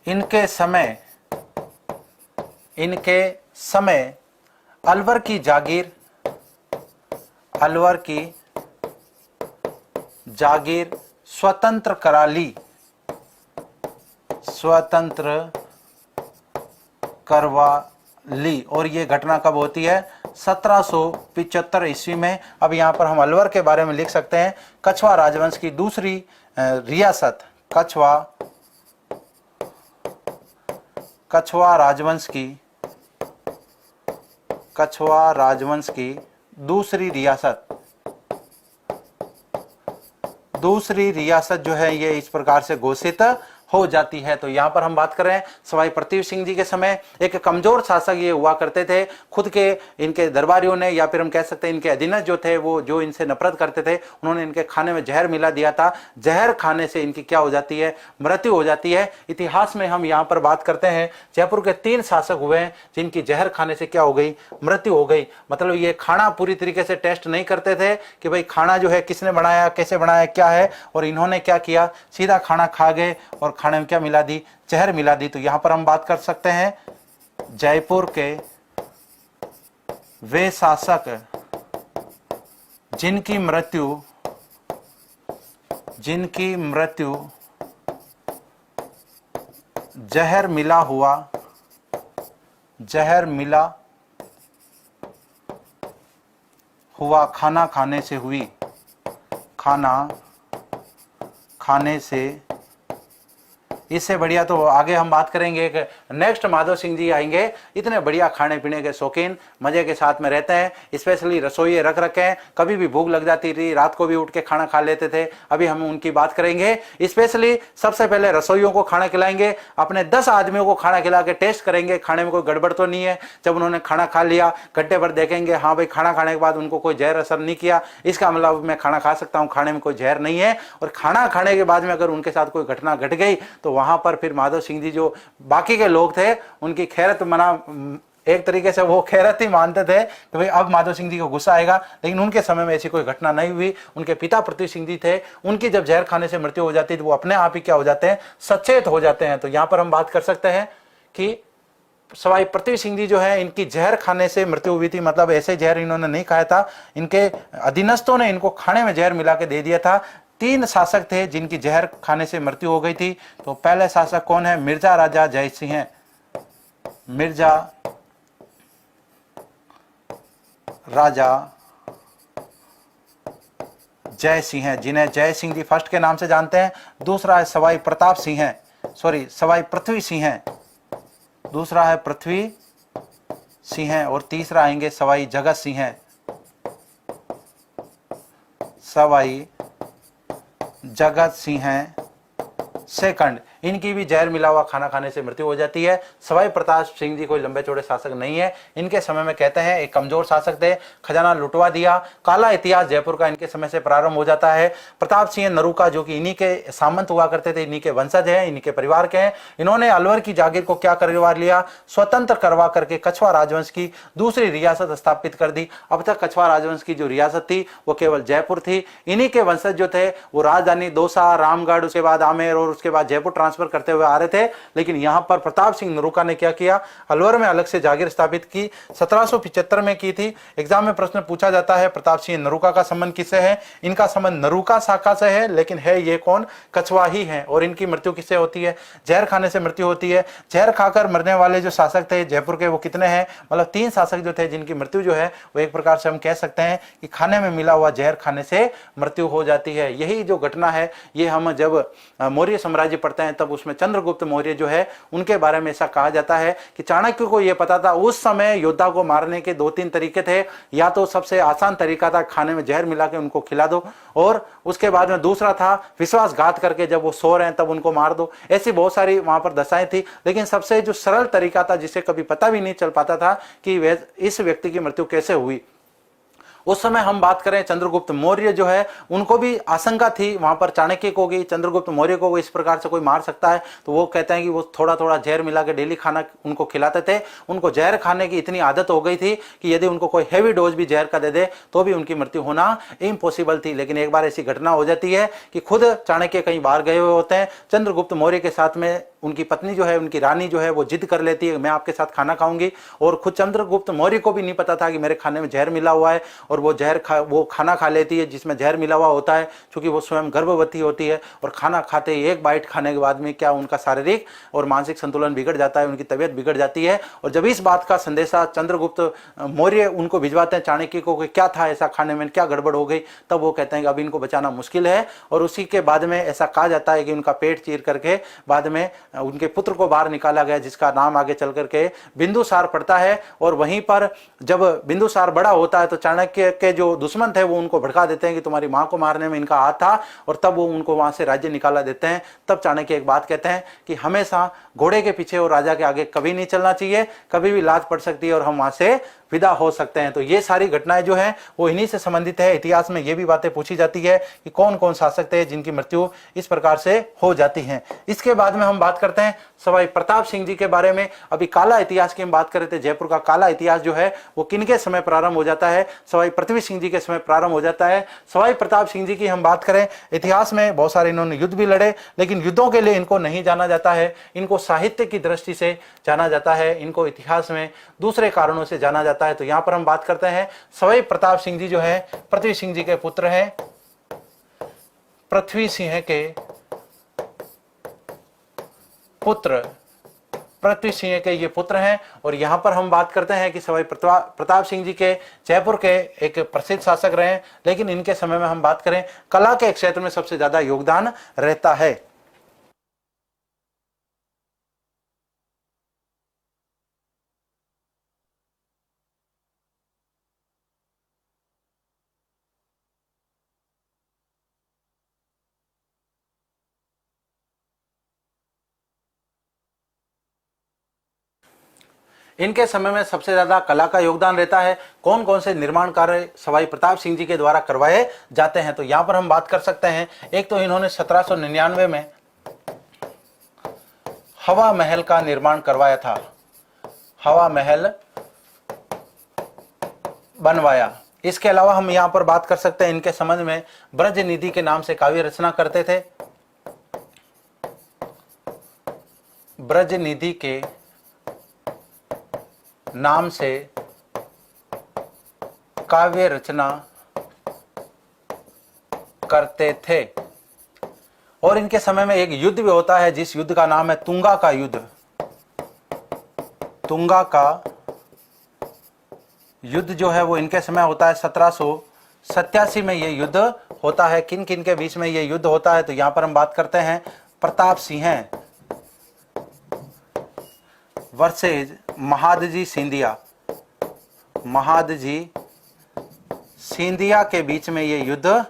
इनके समय अलवर की जागीर स्वतंत्र करवा ली। और ये घटना कब होती है? 1775 ईस्वी में। अब यहाँ पर हम अलवर के बारे में लिख सकते हैं। कछवा राजवंश की दूसरी रियासत, कछवा राजवंश की दूसरी रियासत जो है ये इस प्रकार से घोषित हो जाती है। तो यहाँ पर हम बात कर रहे हैं सवाई पृथ्वी सिंह जी के समय एक कमजोर शासक ये हुआ करते थे। खुद के इनके दरबारियों ने या फिर हम कह सकते हैं इनके अधीनस्थ जो थे वो जो इनसे नफरत करते थे, उन्होंने इनके खाने में जहर मिला दिया था। जहर खाने से इनकी क्या हो जाती है, मृत्यु हो जाती है। इतिहास में हम यहाँ पर बात करते हैं जयपुर के 3 शासक हुए हैं जिनकी जहर खाने से क्या हो गई, मृत्यु हो गई। मतलब ये खाना पूरी तरीके से टेस्ट नहीं करते थे कि भाई खाना जो है किसने बनाया, कैसे बनाया, क्या है, और इन्होंने क्या किया, सीधा खाना खा गए और खाने में क्या मिला दी, जहर मिला दी। तो यहां पर हम बात कर सकते हैं जयपुर के वे शासक जिनकी मृत्यु जहर मिला हुआ खाना खाने से हुई, खाना खाने से। इससे बढ़िया तो आगे हम बात करेंगे। एक नेक्स्ट माधव सिंह जी आएंगे, इतने बढ़िया खाने पीने के शौकीन, मजे के साथ में रहते हैं। स्पेशली रसोई रख रखे हैं, कभी भी भूख लग जाती थी रात को भी उठ के खाना खा लेते थे। अभी हम उनकी बात करेंगे। स्पेशली सबसे पहले रसोइयों को खाना खिलाएंगे, अपने 10 आदमियों को खाना खिला के टेस्ट करेंगे खाने में कोई गड़बड़ तो नहीं है। जब उन्होंने खाना खा लिया घंटे भर देखेंगे, हाँ भाई खाना खाने के बाद उनको कोई जहर असर नहीं किया, इसका मतलब मैं खाना खा सकता हूँ, खाने में कोई जहर नहीं है। और खाना खाने के बाद में अगर उनके साथ कोई घटना घट गई तो वहां पर फिर माधव सिंह जी जो बाकी के लोग थे उनकी खैरत मना, एक तरीके से वो खैरत ही मानते थे कि भाई अब माधव सिंह जी को गुस्सा आएगा। लेकिन उनके समय में ऐसी कोई घटना नहीं हुई। उनके पिता पृथ्वी सिंह जी थे, उनकी जब जहर खाने से मृत्यु हो जाती है तो वो अपने आप ही क्या हो जाते हैं, सचेत हो जाते हैं। तो यहां पर हम बात कर सकते हैं कि सवाई पृथ्वी सिंह जी जो है इनकी जहर खाने से मृत्यु हुई थी। मतलब ऐसे जहर इन्होंने नहीं खाया था, इनके अधीनस्थों ने इनको खाने में जहर मिला के दे दिया था। 3 शासक थे जिनकी जहर खाने से मृत्यु हो गई थी। तो पहले शासक कौन है, मिर्जा राजा जय सिंह, मिर्जा राजा जय सिंह है, जिन्हें जय सिंह जी फर्स्ट के नाम से जानते हैं। दूसरा है सवाई प्रताप सिंह है, सवाई पृथ्वी सिंह है, दूसरा है पृथ्वी सिंह है, और तीसरा आएंगे सवाई जगत सिंह है, सवाई जगत सिंह है सेकंड। इनकी भी जहर मिला हुआ खाना खाने से मृत्यु हो जाती है। सवाई प्रताप सिंह जी कोई लंबे चौड़े शासक नहीं है। इनके समय में कहते हैं एक कमजोर शासक थे, खजाना लुटवा दिया। काला इतिहास जयपुर का इनके समय से प्रारंभ हो जाता है। प्रताप सिंह नरूका जो कि इन्हीं के सामंत हुआ करते थे, इन्हीं के वंशज हैं, इन्हीं के परिवार के हैं। इन्होंने अलवर की जागीर को क्या करवा लिया, स्वतंत्र करवा करके कछवा राजवंश की दूसरी रियासत स्थापित कर दी। अब तक कछवा राजवंश की जो रियासत थी वो केवल जयपुर थी। इन्हीं के वंशज जो थे वो राजधानी दौसा, रामगढ़, उसके बाद आमेर और उसके बाद जयपुर ट्रांसफर करते हुए आ रहे थे। लेकिन यहां पर प्रताप सिंह नरूका ने क्या किया, अलवर में अलग से जागीर स्थापित की। 1775 में की थी। एग्जाम में प्रश्न पूछा जाता है प्रताप सिंह नरूका का संबंध किससे है। इनका संबंध नरूका शाखा से है, लेकिन है ये कौन, कछवा ही है। और इनकी मृत्यु किससे होती है, जहर खाने से मृत्यु होती है। जहर खाकर मरने वाले जो शासक थे जयपुर के वो कितने हैं, मतलब 3 शासक जो थे जिनकी मृत्यु जो है वो एक प्रकार से हम कह सकते हैं कि खाने में मिला हुआ जहर खाने से मृत्यु हो जाती है। यही जो घटना है ये हम जब मौर्य साम्राज्य पढ़ते हैं तब उसमें चंद्रगुप्त मौर्य जो है उनके बारे में ऐसा कहा जाता है कि चाणक्य को यह पता था उस समय योद्धा को मारने के 2-3 तरीके थे। या तो सबसे आसान तरीका था खाने में जहर मिला के उनको खिला दो, और उसके बाद में दूसरा था विश्वासघात करके जब वो सो रहे हैं तब उनको मार दो। ऐसी बहुत सारी वहां पर दशाएं थी। लेकिन सबसे जो सरल तरीका था जिसे कभी पता भी नहीं चल पाता था कि इस व्यक्ति की मृत्यु कैसे हुई, उस समय हम बात करें चंद्रगुप्त मौर्य जो है उनको भी आशंका थी वहां पर चाणक्य को कि चंद्रगुप्त मौर्य को इस प्रकार से कोई मार सकता है। तो वो कहते हैं कि वो थोड़ा थोड़ा जहर मिला के डेली खाना उनको खिलाते थे। उनको जहर खाने की इतनी आदत हो गई थी कि यदि उनको कोई हैवी डोज भी जहर का दे दे तो भी उनकी मृत्यु होना इम्पॉसिबल थी। लेकिन एक बार ऐसी घटना हो जाती है कि खुद चाणक्य कहीं बाहर गए हुए होते हैं, चंद्रगुप्त मौर्य के साथ में उनकी पत्नी जो है, उनकी रानी जो है वो जिद कर लेती है मैं आपके साथ खाना खाऊंगी। और खुद चंद्रगुप्त मौर्य को भी नहीं पता था कि मेरे खाने में जहर मिला हुआ है, और वो खाना खा लेती है जिसमें जहर मिला हुआ होता है, क्योंकि वो स्वयं गर्भवती होती है। और खाना खाते ही एक बाइट खाने के बाद में क्या उनका शारीरिक और मानसिक संतुलन बिगड़ जाता है, उनकी तबीयत बिगड़ जाती है। और जब इस बात का संदेशा चंद्रगुप्त मौर्य उनको भिजवाते हैं चाणक्य को कि क्या था ऐसा खाने में, क्या गड़बड़ हो गई, तब वो कहते हैं कि अब इनको बचाना मुश्किल है। और उसी के बाद में ऐसा कहा जाता है कि उनका पेट चीर करके बाद में उनके पुत्र को बाहर निकाला गया, जिसका नाम आगे चल करके बिंदुसार पड़ता है। और वहीं पर जब बिंदुसार बड़ा होता है तो चाणक्य के जो दुश्मन थे वो उनको भड़का देते हैं कि तुम्हारी माँ को मारने में इनका हाथ था, और तब वो उनको वहां से राज्य निकाला देते हैं। तब चाणक्य एक बात कहते हैं कि हमेशा घोड़े के पीछे और राजा के आगे कभी नहीं चलना चाहिए, कभी भी लात पड़ सकती है और हम वहां से विदा हो सकते हैं। तो ये सारी घटनाएं जो हैं वो इन्हीं से संबंधित है। इतिहास में ये भी बातें पूछी जाती है कि कौन कौन शासक थे जिनकी मृत्यु इस प्रकार से हो जाती है। इसके बाद में हम बात करते हैं सवाई प्रताप सिंह जी के बारे में। अभी काला इतिहास की हम बात कर रहे थे, जयपुर का काला इतिहास जो है वो किनके समय प्रारंभ हो जाता है? सवाई पृथ्वी सिंह जी के समय प्रारंभ हो जाता है। सवाई प्रताप सिंह जी की हम बात करें, इतिहास में बहुत सारे इन्होंने युद्ध भी लड़े, लेकिन युद्धों के लिए इनको नहीं जाना जाता है, इनको साहित्य की दृष्टि से जाना जाता है, इनको इतिहास में दूसरे कारणों से जाना जाता है। तो यहां पर हम बात करते हैं सवाई प्रताप सिंह जी जो है पृथ्वी सिंह जी के पुत्र हैं, पृथ्वी सिंह के पुत्र, पृथ्वी सिंह के ये पुत्र हैं। और यहां पर हम बात करते हैं कि सवाई प्रताप सिंह जी के जयपुर के एक प्रसिद्ध शासक रहे, लेकिन इनके समय में हम बात करें कला के क्षेत्र में सबसे ज्यादा योगदान रहता है। इनके समय में सबसे ज्यादा कला का योगदान रहता है। कौन कौन से निर्माण कार्य सवाई प्रताप सिंह जी के द्वारा करवाए जाते हैं? तो यहां पर हम बात कर सकते हैं, एक तो इन्होंने 1799 में हवा महल का निर्माण करवाया था, हवा महल बनवाया। इसके अलावा हम यहां पर बात कर सकते हैं, इनके संबंध में ब्रज निधि के नाम से काव्य रचना करते थे, ब्रज निधि के नाम से काव्य रचना करते थे। और इनके समय में एक युद्ध भी होता है जिस युद्ध का नाम है तुंगा का युद्ध। तुंगा का युद्ध जो है वो इनके समय होता है 1787 में ये युद्ध होता है। किन किन के बीच में ये युद्ध होता है? तो यहां पर हम बात करते हैं प्रताप सिंह वर्सेज महादजी सिंधिया, महादजी सिंधिया के बीच में ये युद्ध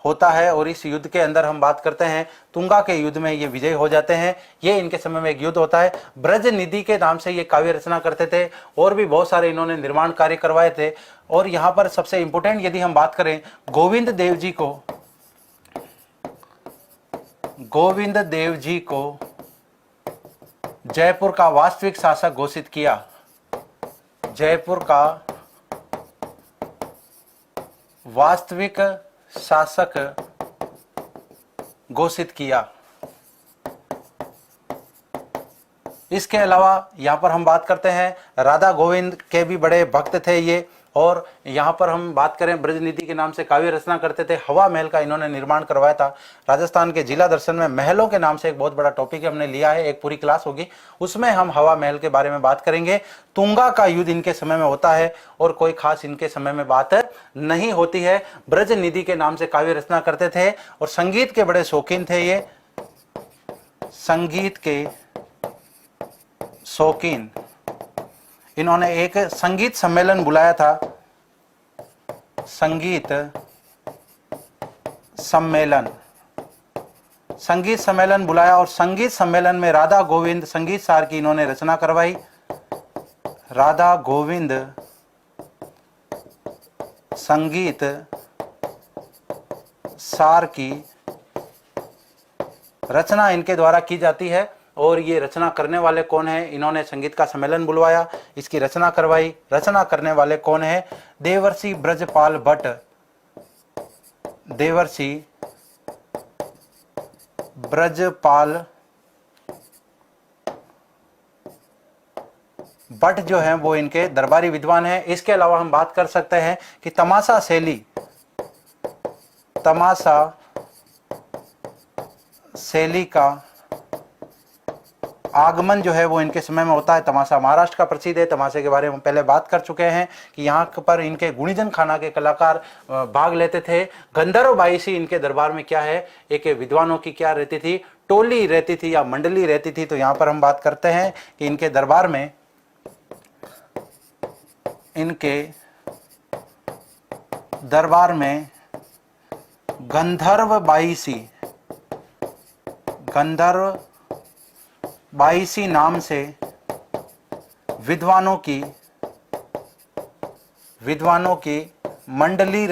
होता है। और इस युद्ध के अंदर हम बात करते हैं तुंगा के युद्ध में ये विजय हो जाते हैं। ये इनके समय में एक युद्ध होता है। ब्रज निधि के नाम से ये काव्य रचना करते थे और भी बहुत सारे इन्होंने निर्माण कार्य करवाए थे। और यहाँ पर सबसे इंपोर्टेंट यदि हम बात करें, गोविंद देव जी को जयपुर का वास्तविक शासक घोषित किया, जयपुर का वास्तविक शासक घोषित किया। इसके अलावा यहां पर हम बात करते हैं राधा गोविंद के भी बड़े भक्त थे ये। और यहाँ पर हम बात करें ब्रजनीति के नाम से काव्य रचना करते थे, हवा महल का इन्होंने निर्माण करवाया था। राजस्थान के जिला दर्शन में महलों के नाम से एक बहुत बड़ा टॉपिक हमने लिया है, एक पूरी क्लास होगी, उसमें हम हवा महल के बारे में बात करेंगे। तुंगा का युद्ध इनके समय में होता है और कोई खास इनके समय में बात नहीं होती है। ब्रजनिधि के नाम से काव्य रचना करते थे और संगीत के बड़े शौकीन थे ये, संगीत के शौकीन। इन्होंने एक संगीत सम्मेलन बुलाया था, संगीत सम्मेलन बुलाया और संगीत सम्मेलन में राधा गोविंद संगीत सार की इन्होंने रचना करवाई। राधा गोविंद संगीत सार की रचना इनके द्वारा की जाती है। और ये रचना करने वाले कौन है? इन्होंने संगीत का सम्मेलन बुलवाया, इसकी रचना करवाई। रचना करने वाले कौन है? देवर्षि ब्रजपाल भट्ट, देवर्षि ब्रजपाल भट्ट जो हैं वो इनके दरबारी विद्वान हैं। इसके अलावा हम बात कर सकते हैं कि तमाशा शैली का आगमन जो है वो इनके समय में होता है। तमाशा महाराष्ट्र का प्रसिद्ध है। तमाशे के बारे में पहले बात कर चुके हैं कि यहाँ पर इनके गुणीजन खाना के कलाकार भाग लेते थे। गंधर्व बाईसी इनके दरबार में क्या है, एक विद्वानों की क्या रहती थी, टोली रहती थी या मंडली रहती थी। तो यहां पर हम बात करते हैं कि इनके दरबार में गंधर्व बाईसी नाम से विद्वानों की मंडली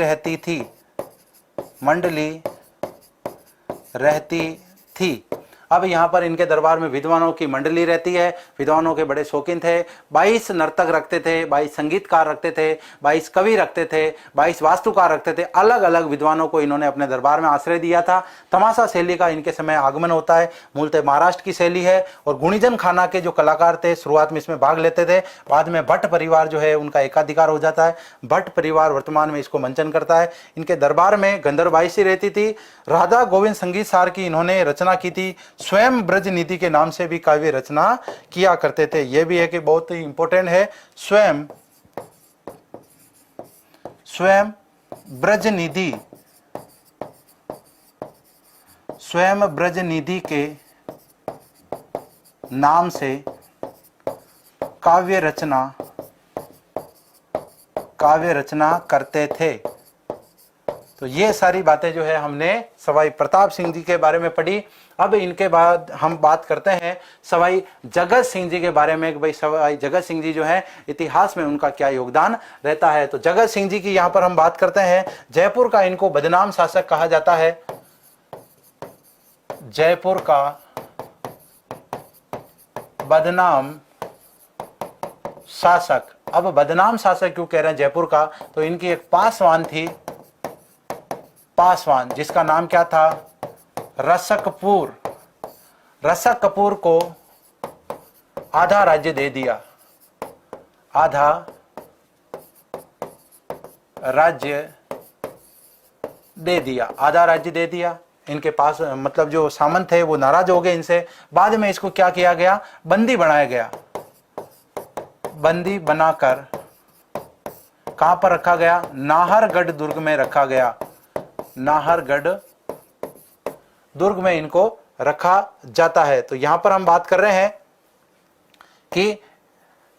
रहती थी। अब यहाँ पर इनके दरबार में विद्वानों की मंडली रहती है। विद्वानों के बड़े शौकीन थे। 22 नर्तक रखते थे, 22 संगीतकार रखते थे, 22 कवि रखते थे, 22 वास्तुकार रखते थे। अलग अलग विद्वानों को इन्होंने अपने दरबार में आश्रय दिया था। तमाशा शैली का इनके समय आगमन होता है। मूलतः महाराष्ट्र की शैली है। और गुणिजन खाना के जो कलाकार थे शुरुआत में इसमें भाग लेते थे। बाद में भट्ट परिवार जो है उनका एकाधिकार हो जाता है। भट्ट परिवार वर्तमान में इसको मंचन करता है। इनके दरबार में गंधर्व बाईसी रहती थी। राधा गोविंद संगीत सार की इन्होंने रचना की थी। स्वयं ब्रज निधि के नाम से भी काव्य रचना किया करते थे। यह भी है कि बहुत ही इंपॉर्टेंट है। स्वयं ब्रज निधि के नाम से काव्य रचना करते थे। तो ये सारी बातें जो है हमने सवाई प्रताप सिंह जी के बारे में पढ़ी। अब इनके बाद हम बात करते हैं सवाई जगत सिंह जी के बारे में कि भाई सवाई जगत सिंह जी जो है इतिहास में उनका क्या योगदान रहता है। तो जगत सिंह जी की यहाँ पर हम बात करते हैं। जयपुर का इनको बदनाम शासक कहा जाता है। जयपुर का बदनाम शासक। अब बदनाम शासक क्यों कह रहे हैं जयपुर का? तो इनकी एक पासवान थी, पासवान, जिसका नाम क्या था? रसकपुर। रसकपुर को आधा राज्य दे दिया। आधा राज्य दे दिया। आधा राज्य दे दिया। इनके पास मतलब जो सामंत थे वो नाराज हो गए इनसे। बाद में इसको क्या किया गया? बंदी बनाया गया। बंदी बनाकर कहां पर रखा गया? नाहरगढ़ दुर्ग में रखा गया। नाहरगढ़ दुर्ग में इनको रखा जाता है। तो यहां पर हम बात कर रहे हैं कि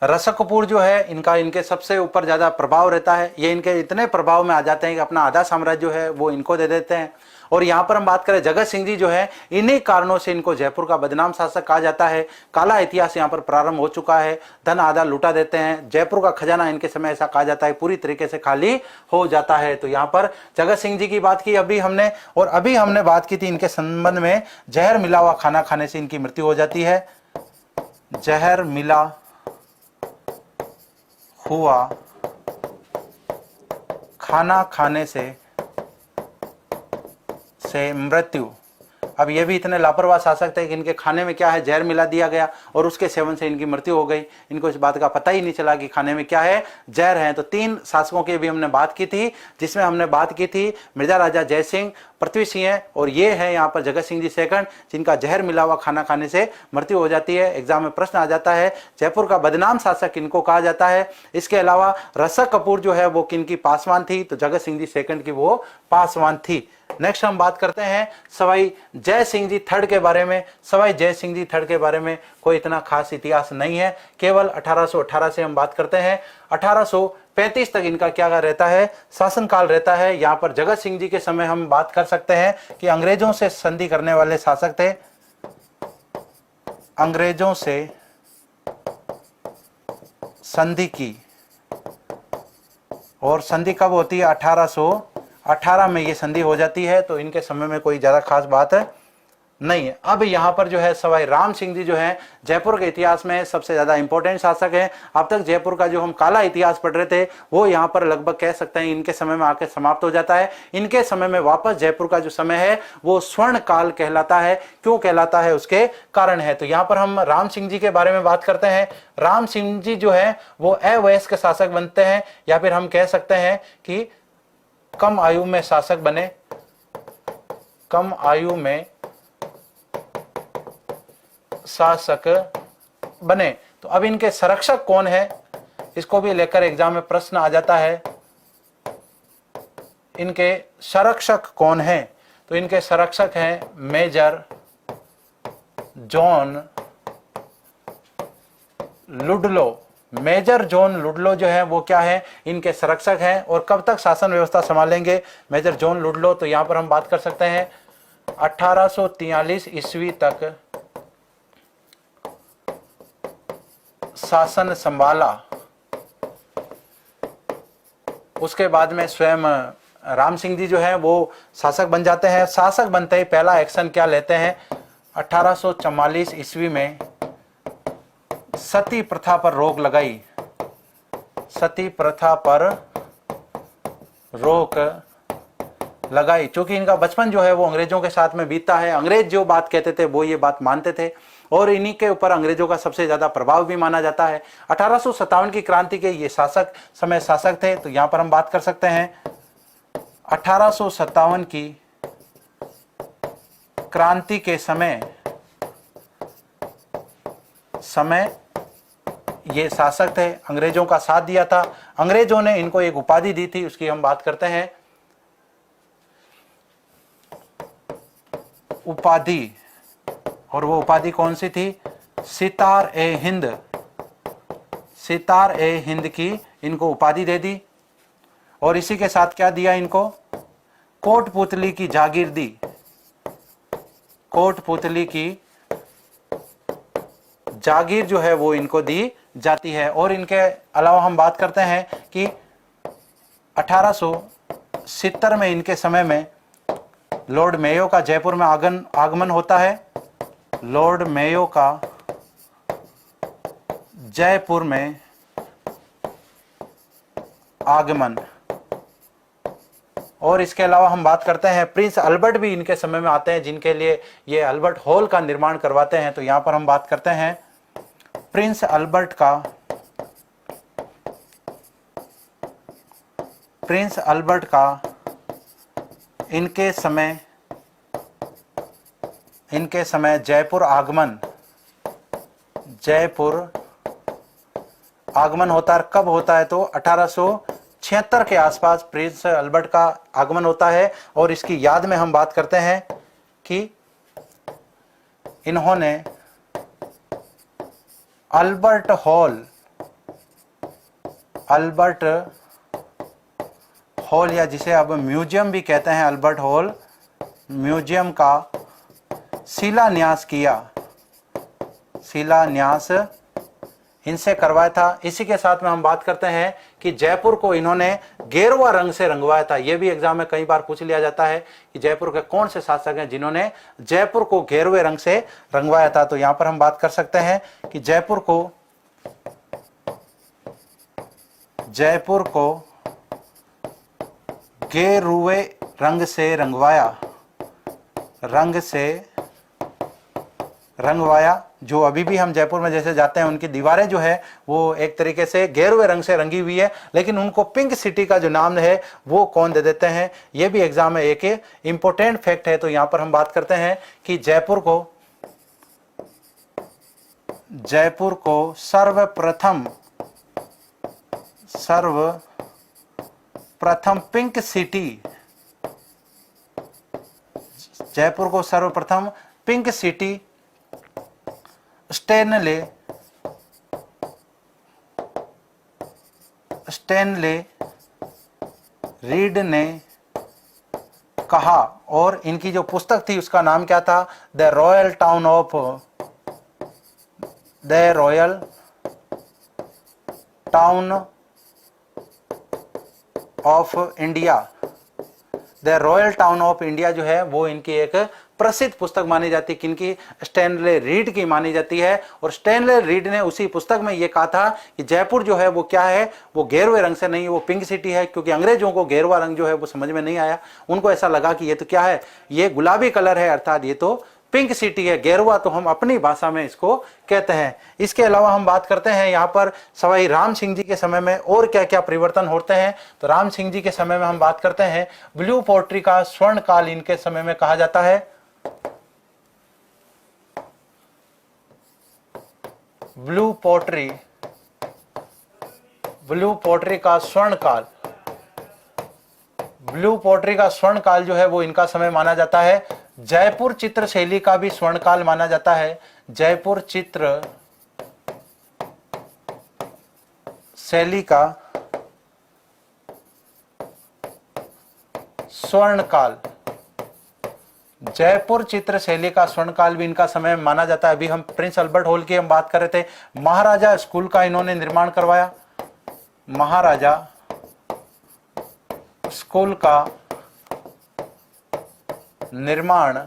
रसकपुर जो है इनके सबसे ऊपर ज्यादा प्रभाव रहता है। ये इनके इतने प्रभाव में आ जाते हैं कि अपना आधा साम्राज्य जो है वो इनको दे देते हैं। और यहां पर हम बात करें जगत सिंह जी जो है, इन्हीं कारणों से इनको जयपुर का बदनाम शासक कहा जाता है। काला इतिहास यहां पर प्रारंभ हो चुका है। धन आधा लुटा देते हैं। जयपुर का खजाना इनके समय ऐसा कहा जाता है पूरी तरीके से खाली हो जाता है। तो यहां पर जगत सिंह जी की बात की अभी हमने, और अभी हमने बात की थी इनके संबंध में जहर मिला हुआ खाना खाने से इनकी मृत्यु हो जाती है। जहर मिला हुआ खाना खाने से मृत्यु। अब ये भी इतने लापरवाह शासक थे कि इनके खाने में क्या है? जहर मिला दिया गया और उसके सेवन से इनकी मृत्यु हो गई। इनको इस बात का पता ही नहीं चला कि खाने में क्या है? जहर है। तो 3 शासकों की भी हमने बात की थी, जिसमें हमने बात की थी मिर्जा राजा जय सिंह, पृथ्वी सिंह, और ये है यहाँ पर जगत सिंह जी सेकंड, जिनका जहर मिला हुआ खाना खाने से मृत्यु हो जाती है। एग्जाम में प्रश्न आ जाता है जयपुर का बदनाम शासक किनको कहा जाता है। इसके अलावा रसक कपूर जो है वो किनकी पासवान थी? तो जगत सिंह जी सेकंड की वो पासवान थी। नेक्स्ट हम बात करते हैं सवाई जय सिंह जी थर्ड के बारे में। सवाई जय सिंह जी थर्ड के बारे में कोई इतना खास इतिहास नहीं है। केवल 1818 से हम बात करते हैं। 1835 तक इनका क्या रहता है? शासनकाल रहता है। यहाँ पर जगत सिंह जी के समय हम बात कर सकते हैं कि अंग्रेजों से संधि करने वाले शासक थे। अंग्रेजों से संधि की, और संधि कब होती है? 1818 में ये संधि हो जाती है। तो इनके समय में कोई ज्यादा खास बात नहीं है। अब यहाँ पर जो है सवाई राम सिंह जी जो है जयपुर के इतिहास में सबसे ज्यादा इंपॉर्टेंट शासक हैं। अब तक जयपुर का जो हम काला इतिहास पढ़ रहे थे वो यहाँ पर लगभग कह सकते हैं इनके समय में आकर समाप्त हो जाता है। इनके समय में वापस जयपुर का जो समय है वो स्वर्ण काल कहलाता है। क्यों कहलाता है? उसके कारण है। तो यहाँ पर हम राम सिंह जी के बारे में बात करते हैं। राम सिंह जी जो है वो अवयस्क शासक बनते हैं, या फिर हम कह सकते हैं कि कम आयु में शासक बने। कम आयु में शासक बने। तो अब इनके संरक्षक कौन है? इसको भी लेकर एग्जाम में प्रश्न आ जाता है। इनके संरक्षक कौन है? तो इनके संरक्षक हैं major John Ludlow, major John Ludlow जो है वो क्या है, इनके संरक्षक हैं। और कब तक शासन व्यवस्था संभालेंगे मेजर जॉन लुडलो, तो यहां पर हम बात कर सकते हैं 1843 ईस्वी तक शासन संभाला। उसके बाद में स्वयं राम सिंह जी जो है वो शासक बन जाते हैं। शासक बनते ही पहला एक्शन क्या लेते हैं, 1844 ईस्वी में सती प्रथा पर रोक लगाई। सती प्रथा पर रोक लगाई, क्योंकि इनका बचपन जो है वो अंग्रेजों के साथ में बीतता है। अंग्रेज जो बात कहते थे वो ये बात मानते थे और इन्हीं के ऊपर अंग्रेजों का सबसे ज्यादा प्रभाव भी माना जाता है। 1857 की क्रांति के ये शासक थे। तो यहां पर हम बात कर सकते हैं 1857 की क्रांति के समय ये शासक थे, अंग्रेजों का साथ दिया था। अंग्रेजों ने इनको एक उपाधि दी थी, उसकी हम बात करते हैं उपाधि। और वो उपाधि कौन सी थी, सितार ए हिंद। सितार ए हिंद की इनको उपाधि दे दी। और इसी के साथ क्या दिया इनको, कोटपुतली की जागीर दी। कोटपुतली की जागीर जो है वो इनको दी जाती है। और इनके अलावा हम बात करते हैं कि 1870 में इनके समय में लॉर्ड मेयो का जयपुर में आगमन होता है। लॉर्ड मेयो का जयपुर में आगमन। और इसके अलावा हम बात करते हैं प्रिंस अल्बर्ट भी इनके समय में आते हैं, जिनके लिए ये अल्बर्ट हॉल का निर्माण करवाते हैं। तो यहां पर हम बात करते हैं प्रिंस अल्बर्ट का इनके समय जयपुर आगमन होता है। कब होता है, तो 1876 के आसपास प्रिंस अल्बर्ट का आगमन होता है। और इसकी याद में हम बात करते हैं कि इन्होंने अल्बर्ट हॉल या जिसे अब म्यूजियम भी कहते हैं, अल्बर्ट हॉल म्यूजियम का शिलान्यास इनसे करवाया था। इसी के साथ में हम बात करते हैं कि जयपुर को इन्होंने गेरुआ रंग से रंगवाया था। यह भी एग्जाम में कई बार पूछ लिया जाता है कि जयपुर के कौन से शासक हैं जिन्होंने जयपुर को गेरुए रंग से रंगवाया था। तो यहां पर हम बात कर सकते हैं कि जयपुर को गेरुए रंग से रंगवाया। जो अभी भी हम जयपुर में जैसे जाते हैं उनकी दीवारें जो है वो एक तरीके से गेरुए रंग से रंगी हुई है, लेकिन उनको पिंक सिटी का जो नाम है वो कौन दे देते हैं, ये भी एग्जाम में एक इंपॉर्टेंट फैक्ट है। तो यहां पर हम बात करते हैं कि जयपुर को सर्वप्रथम पिंक सिटी, जयपुर को सर्वप्रथम पिंक सिटी स्टैनले रीड ने कहा। और इनकी जो पुस्तक थी उसका नाम क्या था, the royal town of India. The royal town of India जो है वो इनकी एक प्रसिद्ध पुस्तक मानी जाती है। किनकी, स्टैनले रीड की मानी जाती है। और स्टैनले रीड ने उसी पुस्तक में ये कहा था कि जयपुर जो है वो क्या है, वो गेरुए रंग से नहीं, वो पिंक सिटी है। क्योंकि अंग्रेजों को गेरुआ रंग जो है वो समझ में नहीं आया, उनको ऐसा लगा कि ये तो क्या है, ये गुलाबी कलर है, अर्थात ये तो पिंक सिटी है। गेरुआ तो हम अपनी भाषा में इसको कहते हैं। इसके अलावा हम बात करते हैं यहाँ पर सवाई राम सिंह जी के समय में और क्या क्या परिवर्तन होते हैं। तो राम सिंह जी के समय में हम बात करते हैं ब्लू पोट्री का स्वर्ण काल इनके समय में कहा जाता है। ब्लू पोट्री का स्वर्ण काल जो है वो इनका समय माना जाता है। जयपुर चित्र शैली का भी स्वर्णकाल माना जाता है। जयपुर चित्र शैली का स्वर्णकाल, जयपुर चित्र शैली का स्वर्णकाल भी इनका समय माना जाता है। अभी हम प्रिंस अल्बर्ट हॉल की हम बात कर रहे थे, महाराजा स्कूल का इन्होंने निर्माण करवाया, महाराजा स्कूल का निर्माण